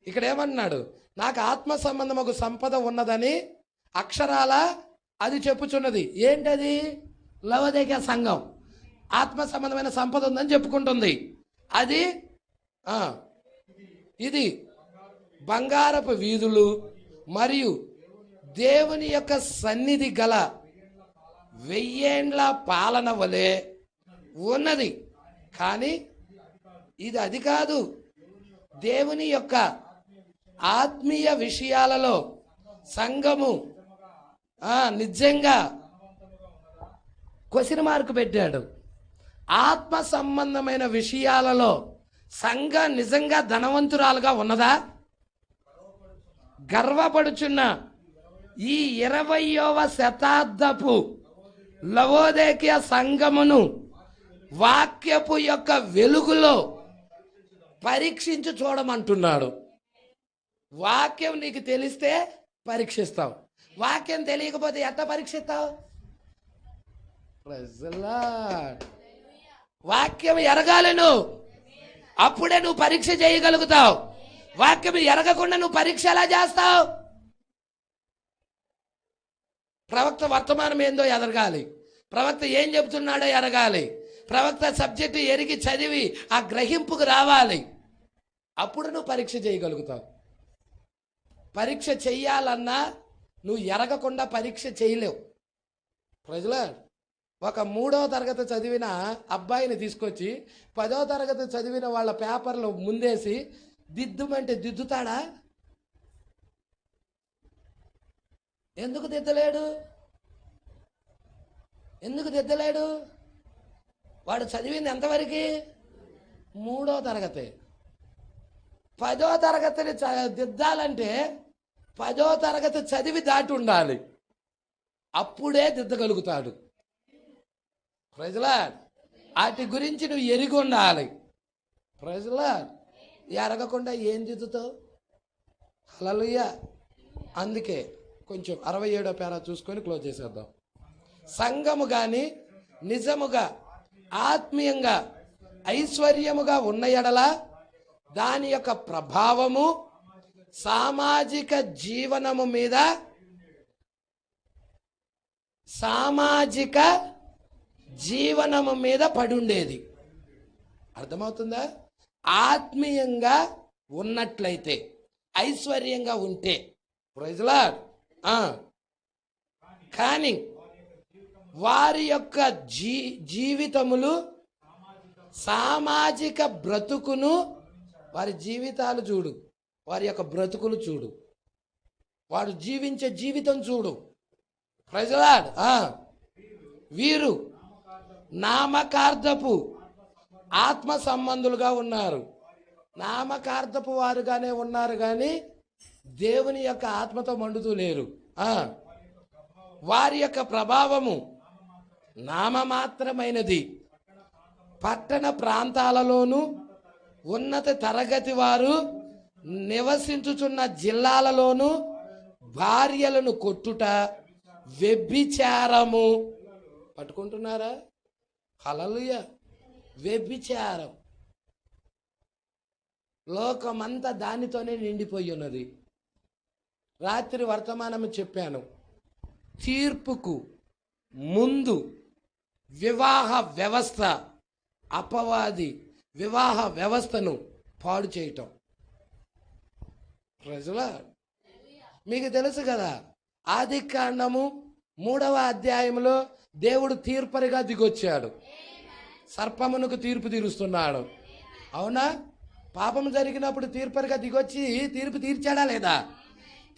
ఇక్కడ ఏమన్నాడు? నాకు ఆత్మ సంబంధం ఒక సంపద ఉన్నదని అక్షరాల అది చెప్పుచున్నది. ఏంటది? లవోదికయ సంఘం ఆత్మ సంబంధమైన సంపద ఉందని చెప్పుకుంటుంది. అది ఇది బంగారపు వీధులు మరియు దేవుని యొక్క సన్నిధి గల 1000 ఏండ్ల పాలన వలె ఉన్నది. కానీ ఇది అది కాదు. దేవుని యొక్క ఆత్మీయ విషయాలలో సంఘము నిజంగా క్వశ్చన్ మార్క్ పెట్టాడు. ఆత్మ సంబంధమైన విషయాలలో సంఘం నిజంగా ధనవంతురాలుగా ఉన్నదా? గర్వపడుచున్న ఈ 20వ శతాబ్దపు లవోదికయ సంఘమును వాక్యపు యొక్క వెలుగులో పరీక్షించి చూడమంటున్నాడు. వాక్యం నీకు తెలిస్తే పరీక్షిస్తావు, వాక్యం తెలియకపోతే ఎట్లా పరీక్షిస్తావు? వాక్యం ఎరగాలి నువ్వు, అప్పుడే నువ్వు పరీక్ష చేయగలుగుతావు. వాక్యం ఎరగకుండా నువ్వు పరీక్ష ఎలా చేస్తావు? ప్రవక్త వర్తమానం ఏందో ఎదగాలి, ప్రవక్త ఏం చెబుతున్నాడో ఎరగాలి, ప్రవక్త సబ్జెక్టు ఎరిగి చదివి ఆ గ్రహింపుకు రావాలి. అప్పుడు నువ్వు పరీక్ష చేయగలుగుతావు. పరీక్ష చెయ్యాలన్నా నువ్వు ఎరగకుండా పరీక్ష చేయలేవు. ప్రజలా ఒక 3వ తరగతి చదివిన అబ్బాయిని తీసుకొచ్చి 10వ తరగతి చదివిన వాళ్ళ పేపర్లు ముందేసి దిద్దుమంటే దిద్దుతాడా? ఎందుకు దిద్దలేడు? వాడు చదివింది ఎంతవరకు? 3వ తరగతి. 10వ తరగతిని దిద్దాలంటే 10వ తరగతి చదివి దాటి ఉండాలి, అప్పుడే దిద్దగలుగుతాడు. ప్రజలా వాటి గురించి నువ్వు ఎరిగి ఉండాలి. ప్రజలా ఎరగకుండా ఏం దిద్దుతావు? హల్లెలూయా. అందుకే కొంచెం 67వ పేరా చూసుకొని క్లోజ్ చేసేద్దాం. సంఘము కానీ నిజముగా ఆత్మీయంగా ఐశ్వర్యముగా ఉన్న ఎడల దాని యొక్క ప్రభావము సామాజిక జీవనము మీద పడుండేది. అర్థమవుతుందా? ఆత్మీయంగా ఉన్నట్లయితే, ఐశ్వర్యంగా ఉంటే. Praise lord. కానీ వారి యొక్క జీవితములు, సామాజిక బ్రతుకును, వారి జీవితాలు చూడు, వారి యొక్క బ్రతుకులు చూడు, వాడు జీవించే జీవితం చూడు. Praise lord. వీరు నామకార్థపు ఆత్మ సంబంధులుగా ఉన్నారు. నామకార్థపు వారుగానే ఉన్నారు కానీ దేవుని యొక్క ఆత్మతో మండుతూ లేరు. వారి యొక్క ప్రభావము నామమాత్రమైనది. పట్టణ ప్రాంతాలలోను ఉన్నత తరగతి వారు నివసించుచున్న జిల్లాలలోను భార్యలను కొట్టుట, వ్యభిచారము. పట్టుకుంటున్నారా? హల్లెలూయా. వ్యభిచారం లోకమంతా దానితోనే నిండిపోయి ఉన్నది. రాత్రి వర్తమానము చెప్పాను. తీర్పుకు ముందు వివాహ వ్యవస్థ, అపవాది వివాహ వ్యవస్థను పాడు చేయటం. ప్రజల మీకు తెలుసు కదా, ఆదికాండము 3వ అధ్యాయంలో దేవుడు తీర్పరిగా దిగొచ్చాడు. సర్పమునకు తీర్పు తీరుస్తున్నాడు. అవునా? పాపం జరిగినప్పుడు తీర్పరిగా దిగొచ్చి తీర్పు తీర్చాడా లేదా?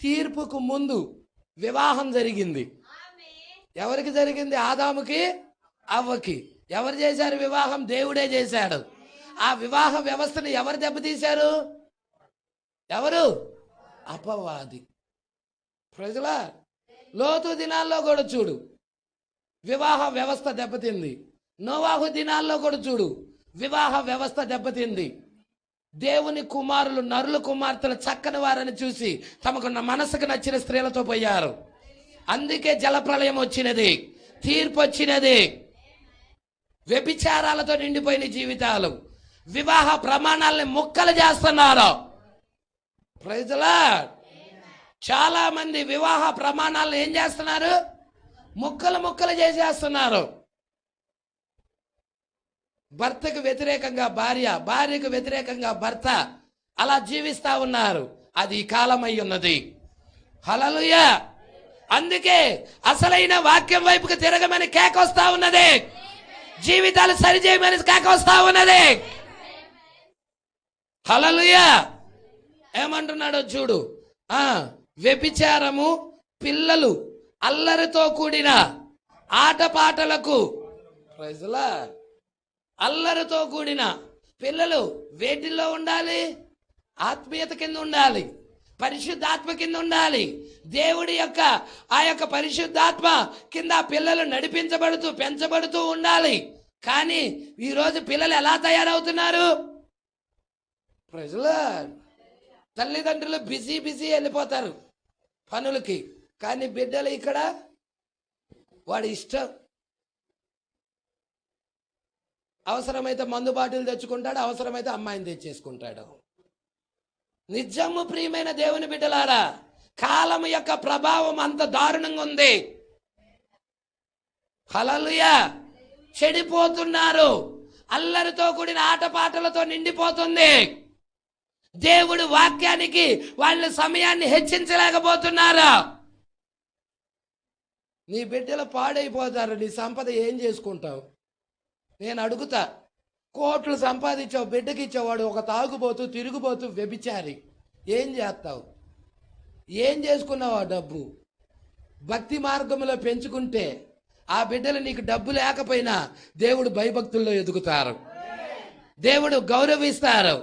తీర్పుకు ముందు వివాహం జరిగింది. ఎవరికి జరిగింది? ఆదాముకి, అవ్వకి. ఎవరు చేశారు వివాహం? దేవుడే చేశాడు. ఆ వివాహ వ్యవస్థను ఎవరు దెబ్బతీశారు? ఎవరు? అపవాది. ప్రజలా లోతు దినాల్లో కూడా చూడు, వివాహ వ్యవస్థ దెబ్బతింది. నోవాహు దినాల్లో కూడా చూడు, వివాహ వ్యవస్థ దెబ్బతింది. దేవుని కుమారులు, నరుల కుమార్తెలు చక్కని వారని చూసి తమకు మనసుకు నచ్చిన స్త్రీలతో పోయారు. అందుకే జలప్రలయం వచ్చినది, తీర్పు వచ్చినది. వ్యభిచారాలతో నిండిపోయిన జీవితాలు, వివాహ ప్రమాణాలని ముక్కలు చేస్తున్నారు. Praise lord. చాలా మంది వివాహ ప్రమాణాలను ఏం చేస్తున్నారు? ముక్కలు చేసేస్తున్నారు. భర్తకు వ్యతిరేకంగా భార్య, భార్యకు వ్యతిరేకంగా భర్త అలా జీవిస్తా ఉన్నారు. అది కాలం అయి ఉన్నది. హల్లెలూయా. అందుకే అసలైన వాక్యం వైపుకి తిరగమని కేకొస్తా ఉన్నది. జీవితాలు సరిచేయమని కేకొస్తా ఉన్నది. హల్లెలూయా. ఏమంటున్నాడో చూడు. వ్యభిచారము, పిల్లలు అల్లరితో కూడిన ఆటపాటలకు. Praise lord. అల్లరితో కూడిన పిల్లలు వేటిల్లో ఉండాలి? ఆత్మీయత కింద ఉండాలి, పరిశుద్ధాత్మ కింద ఉండాలి. దేవుడి యొక్క ఆ యొక్క పరిశుద్ధాత్మ కింద పిల్లలు నడిపించబడుతూ పెంచబడుతూ ఉండాలి. కానీ ఈరోజు పిల్లలు ఎలా తయారవుతున్నారు? Praise lord. తల్లిదండ్రులు బిజీ వెళ్ళిపోతారు పనులకి, కానీ బిడ్డలు ఇక్కడ వాడి ఇష్టం. అవసరమైతే మందు బాటిల్ తెచ్చుకుంటాడు, అవసరమైతే అమ్మాయిని తెచ్చేసుకుంటాడు. నిజము ప్రియమైన దేవుని బిడ్డలారా, కాలం యొక్క ప్రభావం అంత దారుణంగా ఉంది. హల్లెలూయా. చెడిపోతున్నారు. అల్లరితో కూడిన ఆటపాటలతో నిండిపోతుంది. దేవుడు వాక్యానికి వాళ్ళ సమయాన్ని హెచ్చించలేకపోతున్నారు. నీ బిడ్డలు పాడైపోతారు, నీ సంపద ఏం చేసుకుంటావు? నేను అడుగుతా, కోట్లు సంపాదించావు, బిడ్డకి ఇచ్చేవాడు ఒక తాగుబోతూ తిరుగుబోతూ వ్యభిచారి, ఏం చేస్తావు? ఏం చేసుకున్నావు ఆ డబ్బు? భక్తి మార్గంలో పెంచుకుంటే ఆ బిడ్డలు నీకు డబ్బు లేకపోయినా దేవుడు భయభక్తుల్లో ఎదుగుతారు, దేవుడు గౌరవిస్తారు,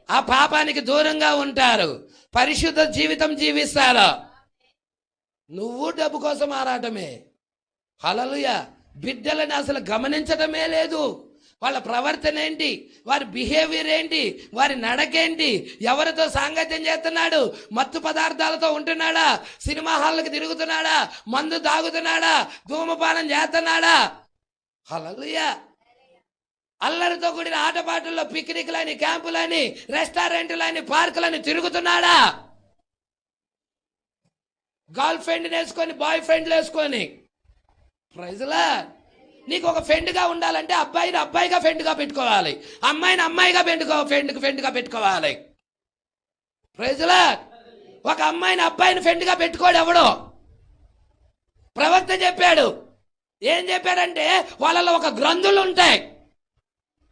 ఆ పాపానికి దూరంగా ఉంటారు, పరిశుద్ధ జీవితం జీవిస్తారు. నువ్వు డబ్బు కోసం ఆరాటమే. హల్లెలూయా. బిడ్డలని అసలు గమనించటమే లేదు. వాళ్ళ ప్రవర్తన ఏంటి, వారి బిహేవియర్ ఏంటి, వారి నడకేంటి, ఎవరితో సాంగత్యం చేస్తున్నాడు, మత్తు పదార్థాలతో ఉంటున్నాడా, సినిమా హాల్కి తిరుగుతున్నాడా, మందు తాగుతున్నాడా, ధూమపానం చేస్తున్నాడా? హల్లెలూయా. అల్లరితో కూడిన ఆటపాటల్లో పిక్నిక్లని, క్యాంపులని, రెస్టారెంట్లని, పార్కులని తిరుగుతున్నాడా? గర్ల్ ఫ్రెండ్ వేసుకొని, బాయ్ ఫ్రెండ్లు వేసుకొని. Praise lord. నీకు ఒక ఫ్రెండ్గా ఉండాలంటే అబ్బాయిని అబ్బాయిగా ఫ్రెండ్గా పెట్టుకోవాలి, అమ్మాయిని అమ్మాయిగా ఫ్రెండ్గా పెట్టుకోవాలి. Praise lord. ఒక అమ్మాయిని అబ్బాయిని ఫ్రెండ్గా పెట్టుకోడు ఎవడో. ప్రవక్త చెప్పాడు. ఏం చెప్పాడంటే వాళ్ళలో ఒక గ్రంథులు ఉంటాయి.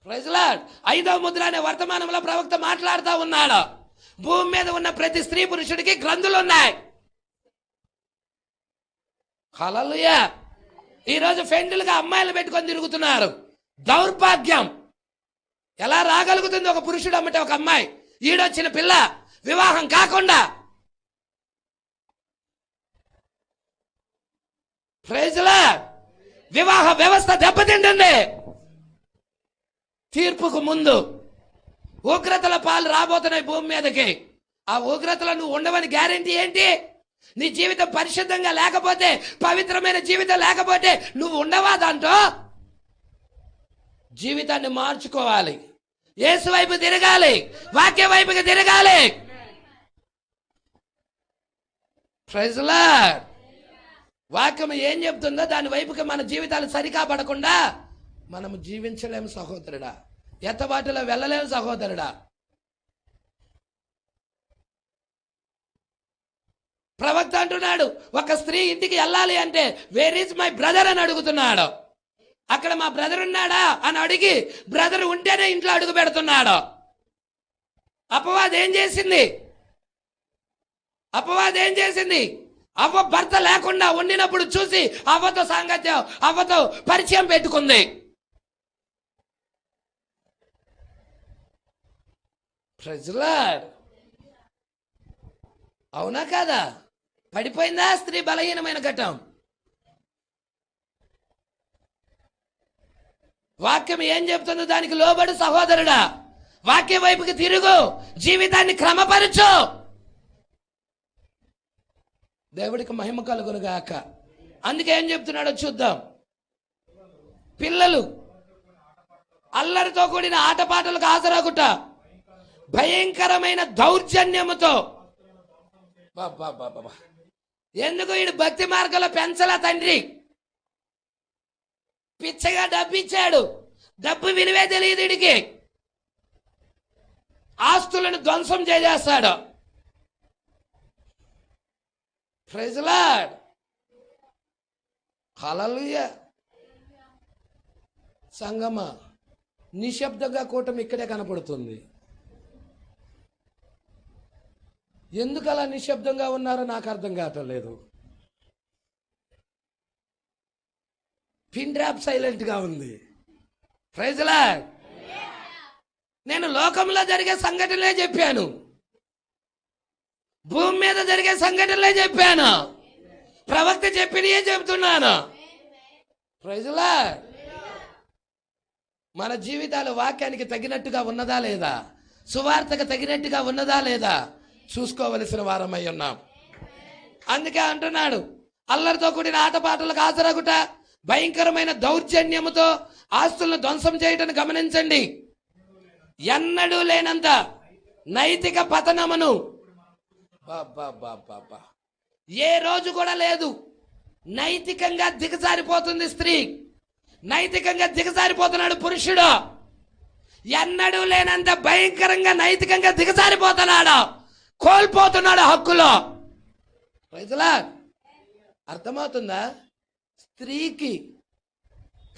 Praise lord. 5వ ముద్ర అనే వర్తమానంలో ప్రవక్త మాట్లాడుతూ ఉన్నాడు. భూమి మీద ఉన్న ప్రతి స్త్రీ పురుషుడికి గ్రంథులు ఉన్నాయి. హల్లెలూయా. ఈరోజు ఫ్రెండ్లుగా అమ్మాయిలు పెట్టుకొని తిరుగుతున్నారు. దౌర్భాగ్యం. ఎలా రాగలుగుతుంది ఒక పురుషుడు అమ్మటే ఒక అమ్మాయి? ఈడొచ్చిన పిల్ల వివాహం కాకుండా. Praise lord. వివాహ వ్యవస్థ దెబ్బతింటుంది. తీర్పుకు ముందు ఉగ్రతల పాలు రాబోతున్నాయి భూమి మీదకి. ఆ ఉగ్రతలో నువ్వు ఉండవని గ్యారెంటీ ఏంటి? నీ జీవితం పరిశుద్ధంగా లేకపోతే, పవిత్రమైన జీవితం లేకపోతే నువ్వు ఉండవా దాంట్లో? జీవితాన్ని మార్చుకోవాలి, యేసు వైపు తిరగాలి, వాక్య వైపుకి తిరగాలి. Praise lord. వాక్యం ఏం చెప్తుందో దాని వైపుకి మన జీవితాలు సరికాపడకుండా మనం జీవించలేము సహోదరుడా, ఎత్తబాటులో వెళ్ళలేము సహోదరుడా. ప్రవక్త అంటున్నాడు, ఒక స్త్రీ ఇంటికి వెళ్ళాలి అంటే వేర్ ఈజ్ మై బ్రదర్ అని అడుగుతున్నాడు. అక్కడ మా బ్రదర్ ఉన్నాడా అని అడిగి బ్రదర్ ఉంటేనే ఇంట్లో అడుగు పెడుతున్నాడు. అపవాదం ఏం చేసింది? అవ్వ భర్త లేకుండా ఉండినప్పుడు చూసి అవ్వతో సాంగత్యం, అవ్వతో పరిచయం పెట్టుకుంది. Praise lord. అవునా కాదా? పడిపోయిందా స్త్రీ బలహీనమైన ఘట్టం? వాక్యం ఏం చెప్తుందో దానికి లోబడు సహోదరుడా. వాక్యం వైపుకి తిరుగు, జీవితాన్ని క్రమపరచు. దేవుడికి మహిమ కలుగును గాక. అందుకే ఏం చెప్తున్నాడో చూద్దాం. పిల్లలు అల్లరితో కూడిన ఆటపాటలకు హాజరగుట, భయంకరమైన దౌర్జన్యముతో. ఎందుకు వీడు భక్తి మార్గంలో పెంచలా తండ్రి? పిచ్చగా డబ్బు ఇచ్చాడు, డబ్బు విలువే తెలియదు వీడికి. ఆస్తులను ధ్వంసం చేసేస్తాడు. Praise Lord. హల్లెలూయా. సంగమ నిశ్శబ్దంగా కూటమి ఇక్కడే కనపడుతుంది. ఎందుకు అలా నిశ్శబ్దంగా ఉన్నారో నాకు అర్థం కావట్లేదు. పిన్ డ్రాప్ సైలెంట్గా ఉంది. Praise lord. నేను లోకంలో జరిగే సంఘటనలే చెప్పాను, భూమి మీద జరిగే సంఘటనలే చెప్పాను, ప్రవక్త చెప్పినయే చెప్తున్నాను. Praise lord. మన జీవితాలు వాక్యానికి తగినట్టుగా ఉన్నదా లేదా, సువార్తకు తగినట్టుగా ఉన్నదా లేదా చూసుకోవలసిన వారమై ఉన్నాం. అందుకే అంటున్నాడు, అల్లరితో కూడిన ఆటపాటలకు హాజరగుట, భయంకరమైన దౌర్జన్యముతో ఆస్తులను ధ్వంసం చేయటం గమనించండి. ఎన్నడూ లేనంత నైతిక పతనమును ఏ రోజు కూడా లేదు. నైతికంగా దిగజారిపోతుంది స్త్రీ, నైతికంగా దిగజారిపోతున్నాడు పురుషుడు. ఎన్నడూ లేనంత భయంకరంగా నైతికంగా దిగజారిపోతున్నాడు, కోల్పోతున్నాడు హక్కులో. Praise lord. అర్థమవుతుందా? స్త్రీకి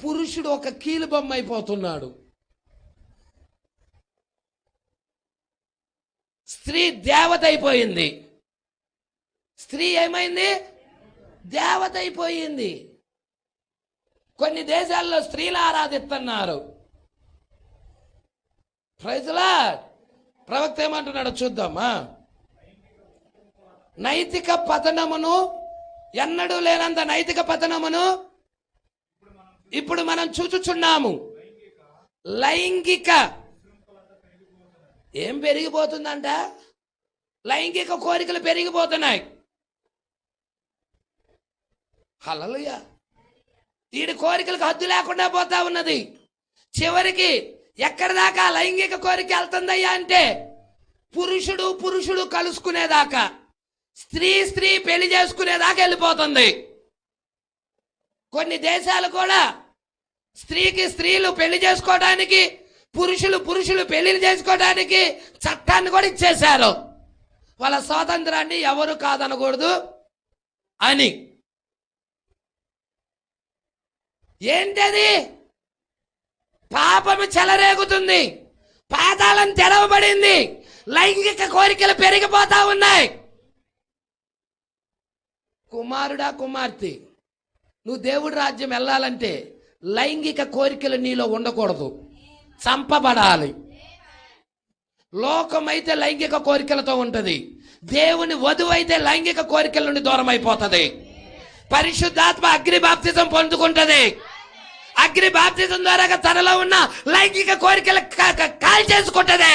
పురుషుడు ఒక కీలు బొమ్మ అయిపోతున్నాడు. స్త్రీ దేవత అయిపోయింది. స్త్రీ ఏమైంది? దేవత అయిపోయింది. కొన్ని దేశాల్లో స్త్రీలు ఆరాధిస్తున్నారు. Praise lord. ప్రవక్త ఏమంటున్నాడో చూద్దామా. నైతిక పతనమును, ఎన్నడూ లేనంత నైతిక పతనమును ఇప్పుడు మనం చూచుచున్నాము. లైంగిక ఏం పెరిగిపోతుందంట? లైంగిక కోరికలు పెరిగిపోతున్నాయి. హల్లెలూయా. వీడి కోరికలకు హద్దు లేకుండా పోతా ఉన్నది. చివరికి ఎక్కడి దాకా లైంగిక కోరిక వెళ్తుందయ్యా అంటే పురుషుడు కలుసుకునేదాకా, స్త్రీ పెళ్లి చేసుకునేదాకా వెళ్ళిపోతుంది. కొన్ని దేశాలు కూడా స్త్రీలు పెళ్లి చేసుకోవడానికి, పురుషులు పెళ్లిళ్ళు చేసుకోవడానికి చట్టాన్ని కూడా ఇచ్చేశారు. వాళ్ళ స్వాతంత్రాన్ని ఎవరు కాదనకూడదు అని. ఏంటది? పాపము చెలరేగుతుంది, పాతాళం తెరవబడింది, లైంగిక కోరికలు పెరిగిపోతా ఉన్నాయి. కుమారుడా, కుమార్తె, నువ్వు దేవుడి రాజ్యం వెళ్ళాలంటే లైంగిక కోరికలు నీలో ఉండకూడదు, చంపబడాలి. లోకమైతే లైంగిక కోరికలతో ఉంటది, దేవుని వధువు అయితే లైంగిక కోరికల నుండి దూరం అయిపోతుంది. పరిశుద్ధాత్మ అగ్ని బాప్తిజం పొందుకుంటది. అగ్ని బాప్తిజం ద్వారా తనలో ఉన్న లైంగిక కోరికలు కాల్ చేసుకుంటది.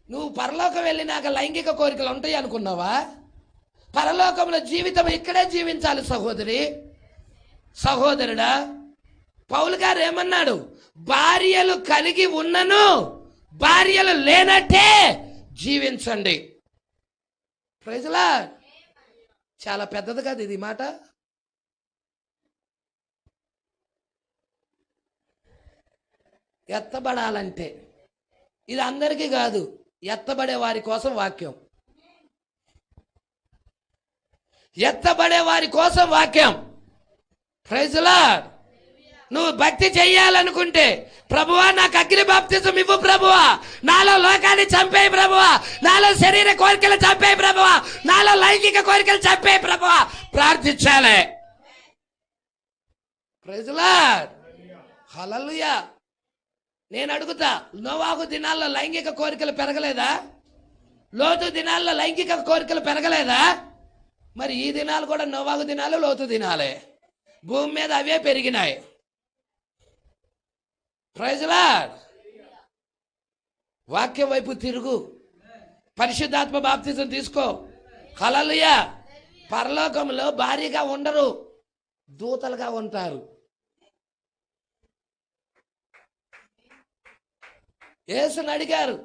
నువ్వు పరలోకం వెళ్ళినాక లైంగిక కోరికలు ఉంటాయి అనుకున్నావా? పరలోకంలో జీవితం ఇక్కడే జీవించాలి సహోదరి, సహోదరుడా. పౌలు గారు ఏమన్నాడు? భార్యలు కలిగి ఉన్నను భార్యలు లేనట్టే జీవించండి. Praise lord. చాలా పెద్దది కాదు ఇది మాట. ఎత్తబడాలంటే ఇది అందరికీ కాదు, ఎత్తబడే వారి కోసం వాక్యం. ఎత్తబడే వారి కోసం వాక్యం. Praise lord. నువ్వు భక్తి చెయ్యాలనుకుంటే, ప్రభువా నాకు అగ్ని బాప్తిజం ఇవ్వు ప్రభువా, నాలో లోకాన్ని చంపేయి ప్రభువా, నాలో శరీర కోరికలు చంపేయి ప్రభువా, నాలో లైంగిక కోరికలు చంపేయి ప్రభువా, ప్రార్థించాలి. Praise Lord. హల్లెలూయా. నేను అడుగుతా, నోవాహు దినాల్లో లైంగిక కోరికలు పెరగలేదా? లోతు దినాల్లో లైంగిక కోరికలు పెరగలేదా? మరి ఈ దినాలు కూడా నోవాహు దినాలు, లోతు దినాలే. భూమి మీద అవే పెరిగినాయి. Praise lord. వాక్యం వైపు తిరుగు, పరిశుద్ధాత్మ బాప్తిజం తీసుకో. హల్లెలూయా. పరలోకంలో భార్యగా ఉండరు, దూతలుగా ఉంటారు. యేసుని అడిగారు,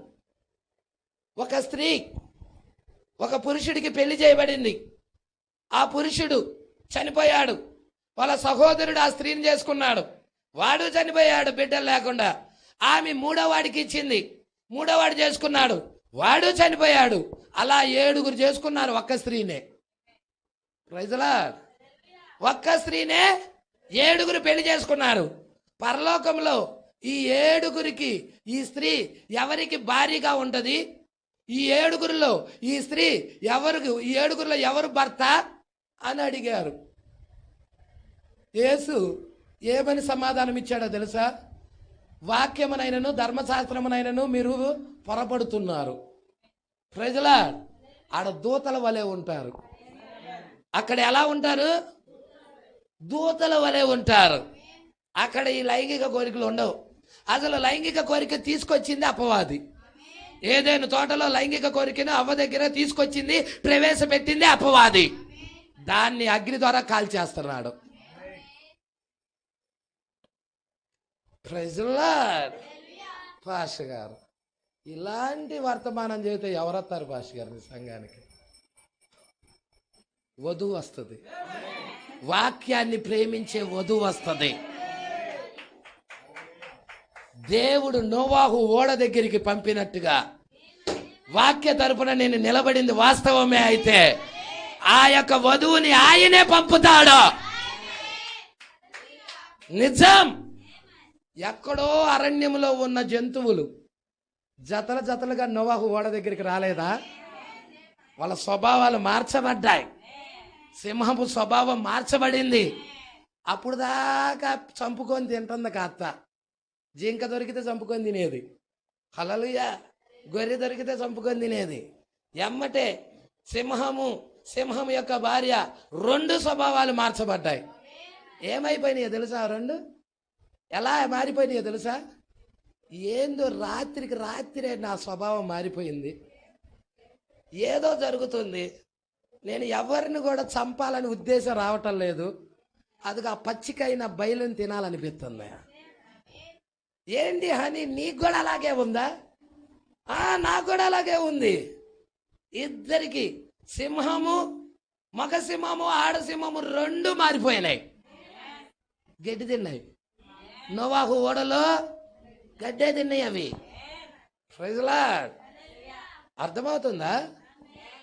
ఒక స్త్రీ ఒక పురుషుడికి పెళ్లి చేయబడింది, ఆ పురుషుడు చనిపోయాడు, వాళ్ళ సహోదరుడు ఆ స్త్రీని చేసుకున్నాడు, వాడు చనిపోయాడు బిడ్డలు లేకుండా. ఆమె మూడోవాడికి ఇచ్చింది, మూడోవాడు చేసుకున్నాడు, వాడు చనిపోయాడు. అలా 7 చేసుకున్నారు ఒక్క స్త్రీనే. Praise lord. ఒక్క స్త్రీనే 7 పెళ్లి చేసుకున్నారు. పరలోకంలో ఈ 7 ఈ స్త్రీ ఎవరికి భార్యగా ఉంటది? ఈ 7 ఈ స్త్రీ ఎవరికి, ఈ 7 ఎవరు భర్త అని అడిగారు. యేసు ఏమని సమాధానం ఇచ్చాడో తెలుసా? వాక్యమునైనను ధర్మశాస్త్రమునైనను మీరు పొరపడుతున్నారు. Praise lord. ఆడ దూతల వలె ఉంటారు. అక్కడ ఎలా ఉంటారు? దూతల వలె ఉంటారు. అక్కడ ఈ లైంగిక కోరికలు ఉండవు. అసలు లైంగిక కోరిక తీసుకొచ్చింది అపవాది. ఏదైనా తోటలో లైంగిక కోరికను అవ్వ దగ్గర తీసుకొచ్చింది, ప్రవేశపెట్టింది అపవాది. దాన్ని అగ్ని ద్వారా కాల్చేస్తున్నాడు. Praise lord. పాస్టర్ గారు ఇలాంటి వర్తమానం చేస్తే ఎవరొస్తారు పాస్టర్ గారు? మీ సంఘానికి వధువు వస్తుంది, వాక్యాన్ని ప్రేమించే వధువు వస్తుంది. దేవుడు నోవాహు ఓడ దగ్గరికి పంపినట్టుగా వాక్య తరపున నేను నిలబడింది వాస్తవమే అయితే ఆ యొక్క వధువుని ఆయనే పంపుతాడు. నిజం. ఎక్కడో అరణ్యంలో ఉన్న జంతువులు జతలుగా నోవాహు ఓడ దగ్గరికి రాలేదా? వాళ్ళ స్వభావాలు మార్చబడ్డాయి. సింహపు స్వభావం మార్చబడింది. అప్పుడు దాకా చంపుకొని తింటుంది కాస్త. జింక దొరికితే చంపుకొని తినేది. హల్లెలూయా. గొర్రె దొరికితే చంపుకొని తినేది. ఎమ్మటే సింహం యొక్క భార్య 2 స్వభావాలు మార్చబడ్డాయి. ఏమైపోయినాయో తెలుసా? 2 ఎలా మారిపోయినాయో తెలుసా? ఏందో రాత్రికి రాత్రే నా స్వభావం మారిపోయింది. ఏదో జరుగుతుంది. నేను ఎవరిని కూడా చంపాలని ఉద్దేశం రావటం లేదు. అది ఆ పచ్చికైన బయలుని తినాలనిపిస్తుంది. ఏంటి హనీ, నీకు కూడా అలాగే ఉందా? నాకు కూడా అలాగే ఉంది. ఇద్దరికి మగ సింహము ఆడ సింహము 2 మారిపోయినాయి. గడ్డి తిన్నాయి. నోవాహు ఓడలో గడ్డే తిన్నాయి అవి. Praise lord. అర్థమవుతుందా?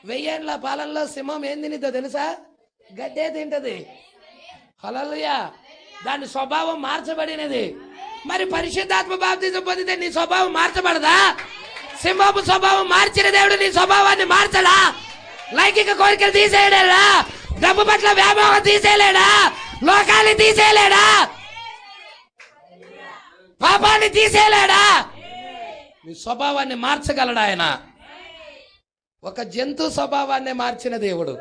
1000 ఏళ్ల పాలనలో సింహం ఏం తినిద్దో తెలుసా? గడ్డే తింటది. హల్లెలూయా. దాని స్వభావం మార్చబడినది. మరి పరిశుద్ధాత్మ బాప్తిజం పొందితే నీ స్వభావం మార్చబడదా? సింహపు స్వభావం మార్చిన దేవుడు నీ స్వభావాన్ని మార్చడా? లైంగిక కోరికలు తీసేయలేడా? డబ్బు పట్ల వ్యామోహం తీసేయలేడా? లోకాన్ని తీసేయలేడా? పాపాన్ని తీసేయలేడా? నీ స్వభావాన్ని మార్చగలడా ఆయన? ఒక జంతు స్వభావాన్ని మార్చిన దేవుడు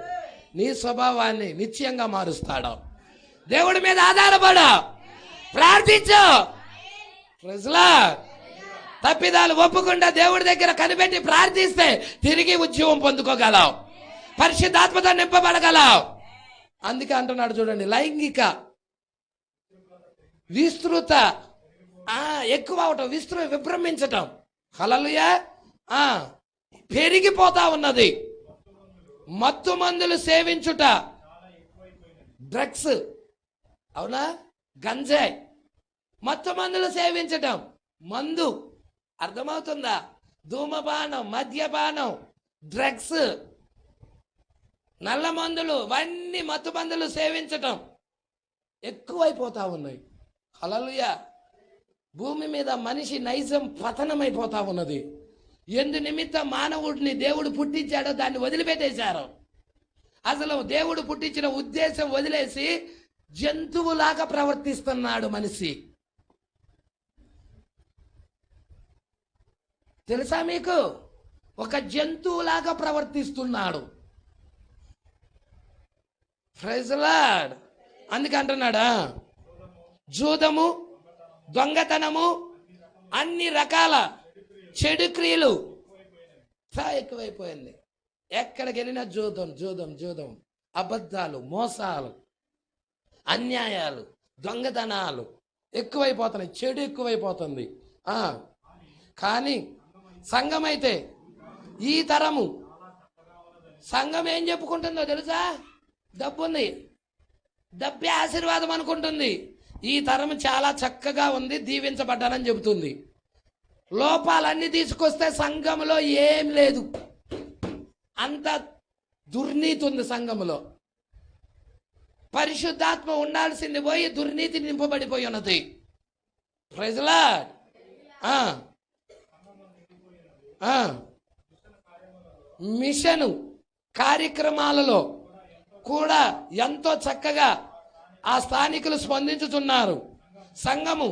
నీ స్వభావాన్ని నిశ్చయంగా మారుస్తాడు. దేవుడి మీద ఆధారపడు, ప్రార్థించు. తప్పిదాలు ఒప్పుకుండా దేవుడి దగ్గర కనిపెట్టి ప్రార్థిస్తే తిరిగి ఉద్యోగం పొందుకోగలవు, పరిశుద్ధాత్మతో నింపబడగలవు. అందుకే అంటున్నాడు చూడండి, లైంగిక విస్తృత ఎక్కువ అవటం, విభ్రమించటం. హల్లెలూయా. పెరిగిపోతా ఉన్నది. మత్తు మందులు సేవించుట, డ్రగ్స్, అవునా, గంజాయి, మత్తు మందులు సేవించటం, మందు, అర్థమవుతుందా? ధూమపానం, మద్యపానం, డ్రగ్స్, నల్ల మందులు, ఇవన్నీ మత్తు మందులు సేవించటం ఎక్కువైపోతా ఉన్నాయి. హల్లెలూయా. భూమి మీద మనిషి నైజం పతనమైపోతా ఉన్నది. ఎందు నిమిత్తం మానవుడిని దేవుడు పుట్టించాడో దాన్ని వదిలిపెట్టేశారు. అసలు దేవుడు పుట్టించిన ఉద్దేశం వదిలేసి జంతువులాగా ప్రవర్తిస్తున్నాడు మనిషి. తెలుసా మీకు? ఒక జంతువులాగా ప్రవర్తిస్తున్నాడు. Praise lord. అందుకే అంటున్నాడా, జూదము, దొంగతనము, అన్ని రకాల చెడు క్రియలు ఎక్కువైపోయింది. ఎక్కడికి వెళ్ళినా జూదం, అబద్ధాలు, మోసాలు, అన్యాయాలు, దొంగతనాలు ఎక్కువైపోతున్నాయి. చెడు ఎక్కువైపోతుంది. కానీ సంఘం అయితే, ఈ తరము సంఘం ఏం చెప్పుకుంటుందో తెలుసా? డబ్బుంది, డబ్బే ఆశీర్వాదం అనుకుంటుంది. ఈ తరం చాలా చక్కగా ఉంది, దీవించబడ్డానని చెబుతుంది. లోపాలన్నీ తీసుకొస్తే సంఘంలో ఏం లేదు, అంత దుర్నీతి ఉంది సంఘంలో. పరిశుద్ధాత్మ ఉండాల్సింది పోయి దుర్నీతి నింపబడిపోయి ఉన్నది. Praise lord. మిషను కార్యక్రమాలలో కూడా ఎంతో చక్కగా ఆ స్థానికులు స్పందించుతున్నారు. సంఘము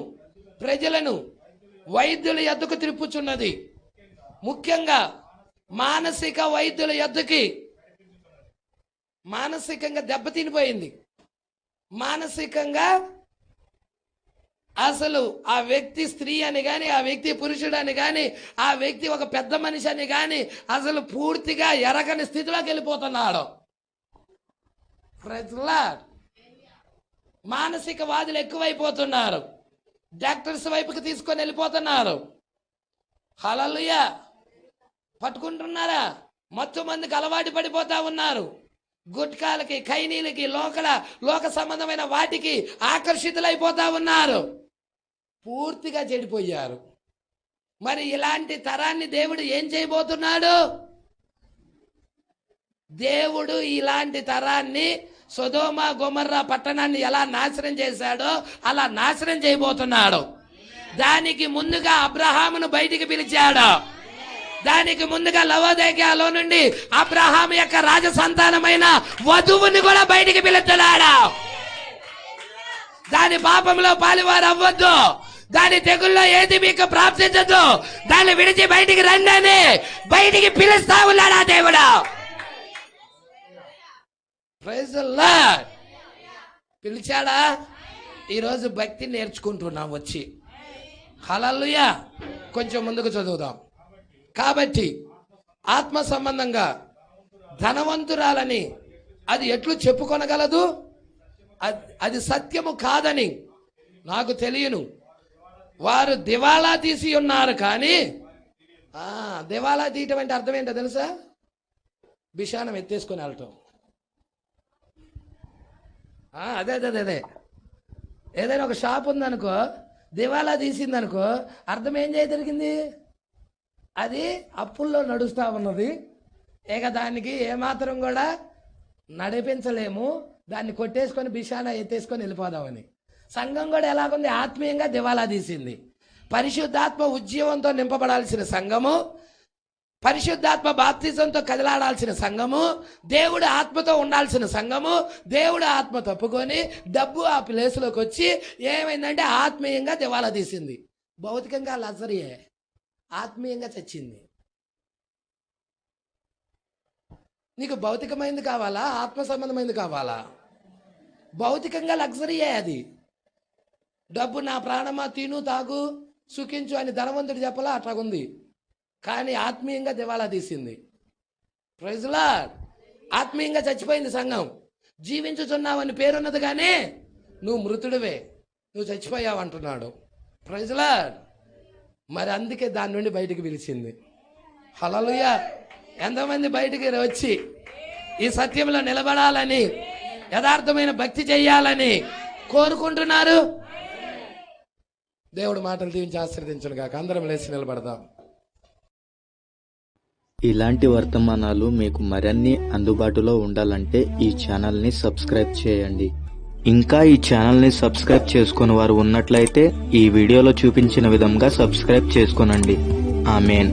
ప్రజలను వైద్యుల యొద్దకు తిప్పుచున్నది. ముఖ్యంగా మానసిక వైద్యుల యొద్దకి. మానసికంగా దెబ్బతినిపోయింది. మానసికంగా అసలు ఆ వ్యక్తి స్త్రీ అని కానీ, ఆ వ్యక్తి పురుషుడు అని కానీ, ఆ వ్యక్తి ఒక పెద్ద మనిషి అని కానీ అసలు పూర్తిగా ఎరగని స్థితిలోకి వెళ్ళిపోతున్నాడు. Praise lord. మానసిక వాదులు ఎక్కువైపోతున్నారు. డాక్టర్స్ వైపుకి తీసుకొని వెళ్ళిపోతున్నారు. హల్లెలూయా. పట్టుకుంటున్నారా? మత్తు మందుకు అలవాటు పడిపోతా ఉన్నారు. గుట్కాలకి, ఖైనీలకి, లోక సంబంధమైన వాటికి ఆకర్షితులైపోతా ఉన్నారు. పూర్తిగా చెడిపోయారు. మరి ఇలాంటి తరాన్ని దేవుడు ఏం చేయబోతున్నాడు? దేవుడు ఇలాంటి తరాన్ని సొదొమ గొమొర్రా పట్టణాన్ని ఎలా నాశనం చేశాడో అలా నాశనం చేయబోతున్నాడు. దానికి ముందుగా అబ్రహామును బయటికి పిలిచాడు. దానికి ముందుగా లవోదికయలో నుండి అబ్రహాం యొక్క రాజ సంతానమైన వధువుని కూడా బయటికి పిలుస్తున్నాడు. దాని పాపంలో పాలువారు అవ్వద్దు, దాని తెగుల్లో ఏది మీకు ప్రాప్తించదు, దాన్ని విడిచి బయటికి రండి అని బయటికి పిలుస్తా ఉన్నాడు ఆ దేవుడు. Praise the Lord. పిలిచాడా? ఈరోజు భక్తి నేర్చుకుంటున్నాం వచ్చి. హల్లెలూయా. కొంచెం ముందుకు చదువుదాం. కాబట్టి ఆత్మ సంబంధంగా ధనవంతురాలని అది ఎట్లు చెప్పుకొనగలదు? అది సత్యము కాదని నాకు తెలియను. వారు దివాలా తీసి ఉన్నారు. కానీ దివాలా తీయటం అంటే అర్థం ఏంటో తెలుసా? బిషానం ఎత్తేసుకొని వెళ్ళటం. అదే అదే అదే ఏదైనా ఒక షాప్ ఉందనుకో, దివాలా తీసిందనుకో, అర్థం ఏం జరిగింది? అది అప్పుల్లో నడుస్తూ ఉన్నది. ఇక దానికి ఏమాత్రం కూడా నడిపించలేము, దాన్ని కొట్టేసుకొని బిషానా ఎత్తేసుకొని వెళ్ళిపోదామని. సంఘం కూడా ఎలాగుంది? ఆత్మీయంగా దివాలా తీసింది. పరిశుద్ధాత్మ ఉజ్జీవంతో నింపబడాల్సిన సంఘము, పరిశుద్ధాత్మ బాప్తిజంతో కదిలాడాల్సిన సంఘము, దేవుడు ఆత్మతో ఉండాల్సిన సంఘము, దేవుడు ఆత్మ తప్పుకొని డబ్బు ఆ ప్లేస్లోకి వచ్చి ఏమైందంటే ఆత్మీయంగా దివాలా తీసింది. భౌతికంగా లగ్జరీయే, ఆత్మీయంగా చచ్చింది. నీకు భౌతికమైంది కావాలా, ఆత్మ సంబంధమైంది కావాలా? భౌతికంగా లగ్జరీయే అది. డబ్బు నా ప్రాణమా తిను తాగు సుఖించు అని ధనవంతుడు చెప్పలా, అట్లాగుంది. కానీ ఆత్మీయంగా దివాలా తీసింది. Praise the lord. ఆత్మీయంగా చచ్చిపోయింది సంఘం. జీవించుచున్నావని పేరున్నది కానీ నువ్వు మృతుడివే, నువ్వు చచ్చిపోయావు అంటున్నాడు. Praise the lord. మరి అందుకే దాని నుండి బయటికి పిలిచింది. హల్లెలూయా. ఎంతమంది బయటికి వచ్చి ఈ సత్యంలో నిలబడాలని, యథార్థమైన భక్తి చెయ్యాలని కోరుకుంటున్నారు? దేవుడు మాటలు దీవించి ఆశీర్వదించును గాక. అందరం లేచి నిలబడదాం. ఇలాంటి వర్తమానాలు మీకు మరిన్ని అందుబాటులో ఉండాలంటే ఈ ఛానల్ని సబ్స్క్రైబ్ చేయండి. ఇంకా ఈ ఛానల్ని సబ్స్క్రైబ్ చేసుకుని వారు ఉన్నట్లయితే ఈ వీడియోలో చూపించిన విధంగా సబ్స్క్రైబ్ చేసుకోనండి. ఆమేన్.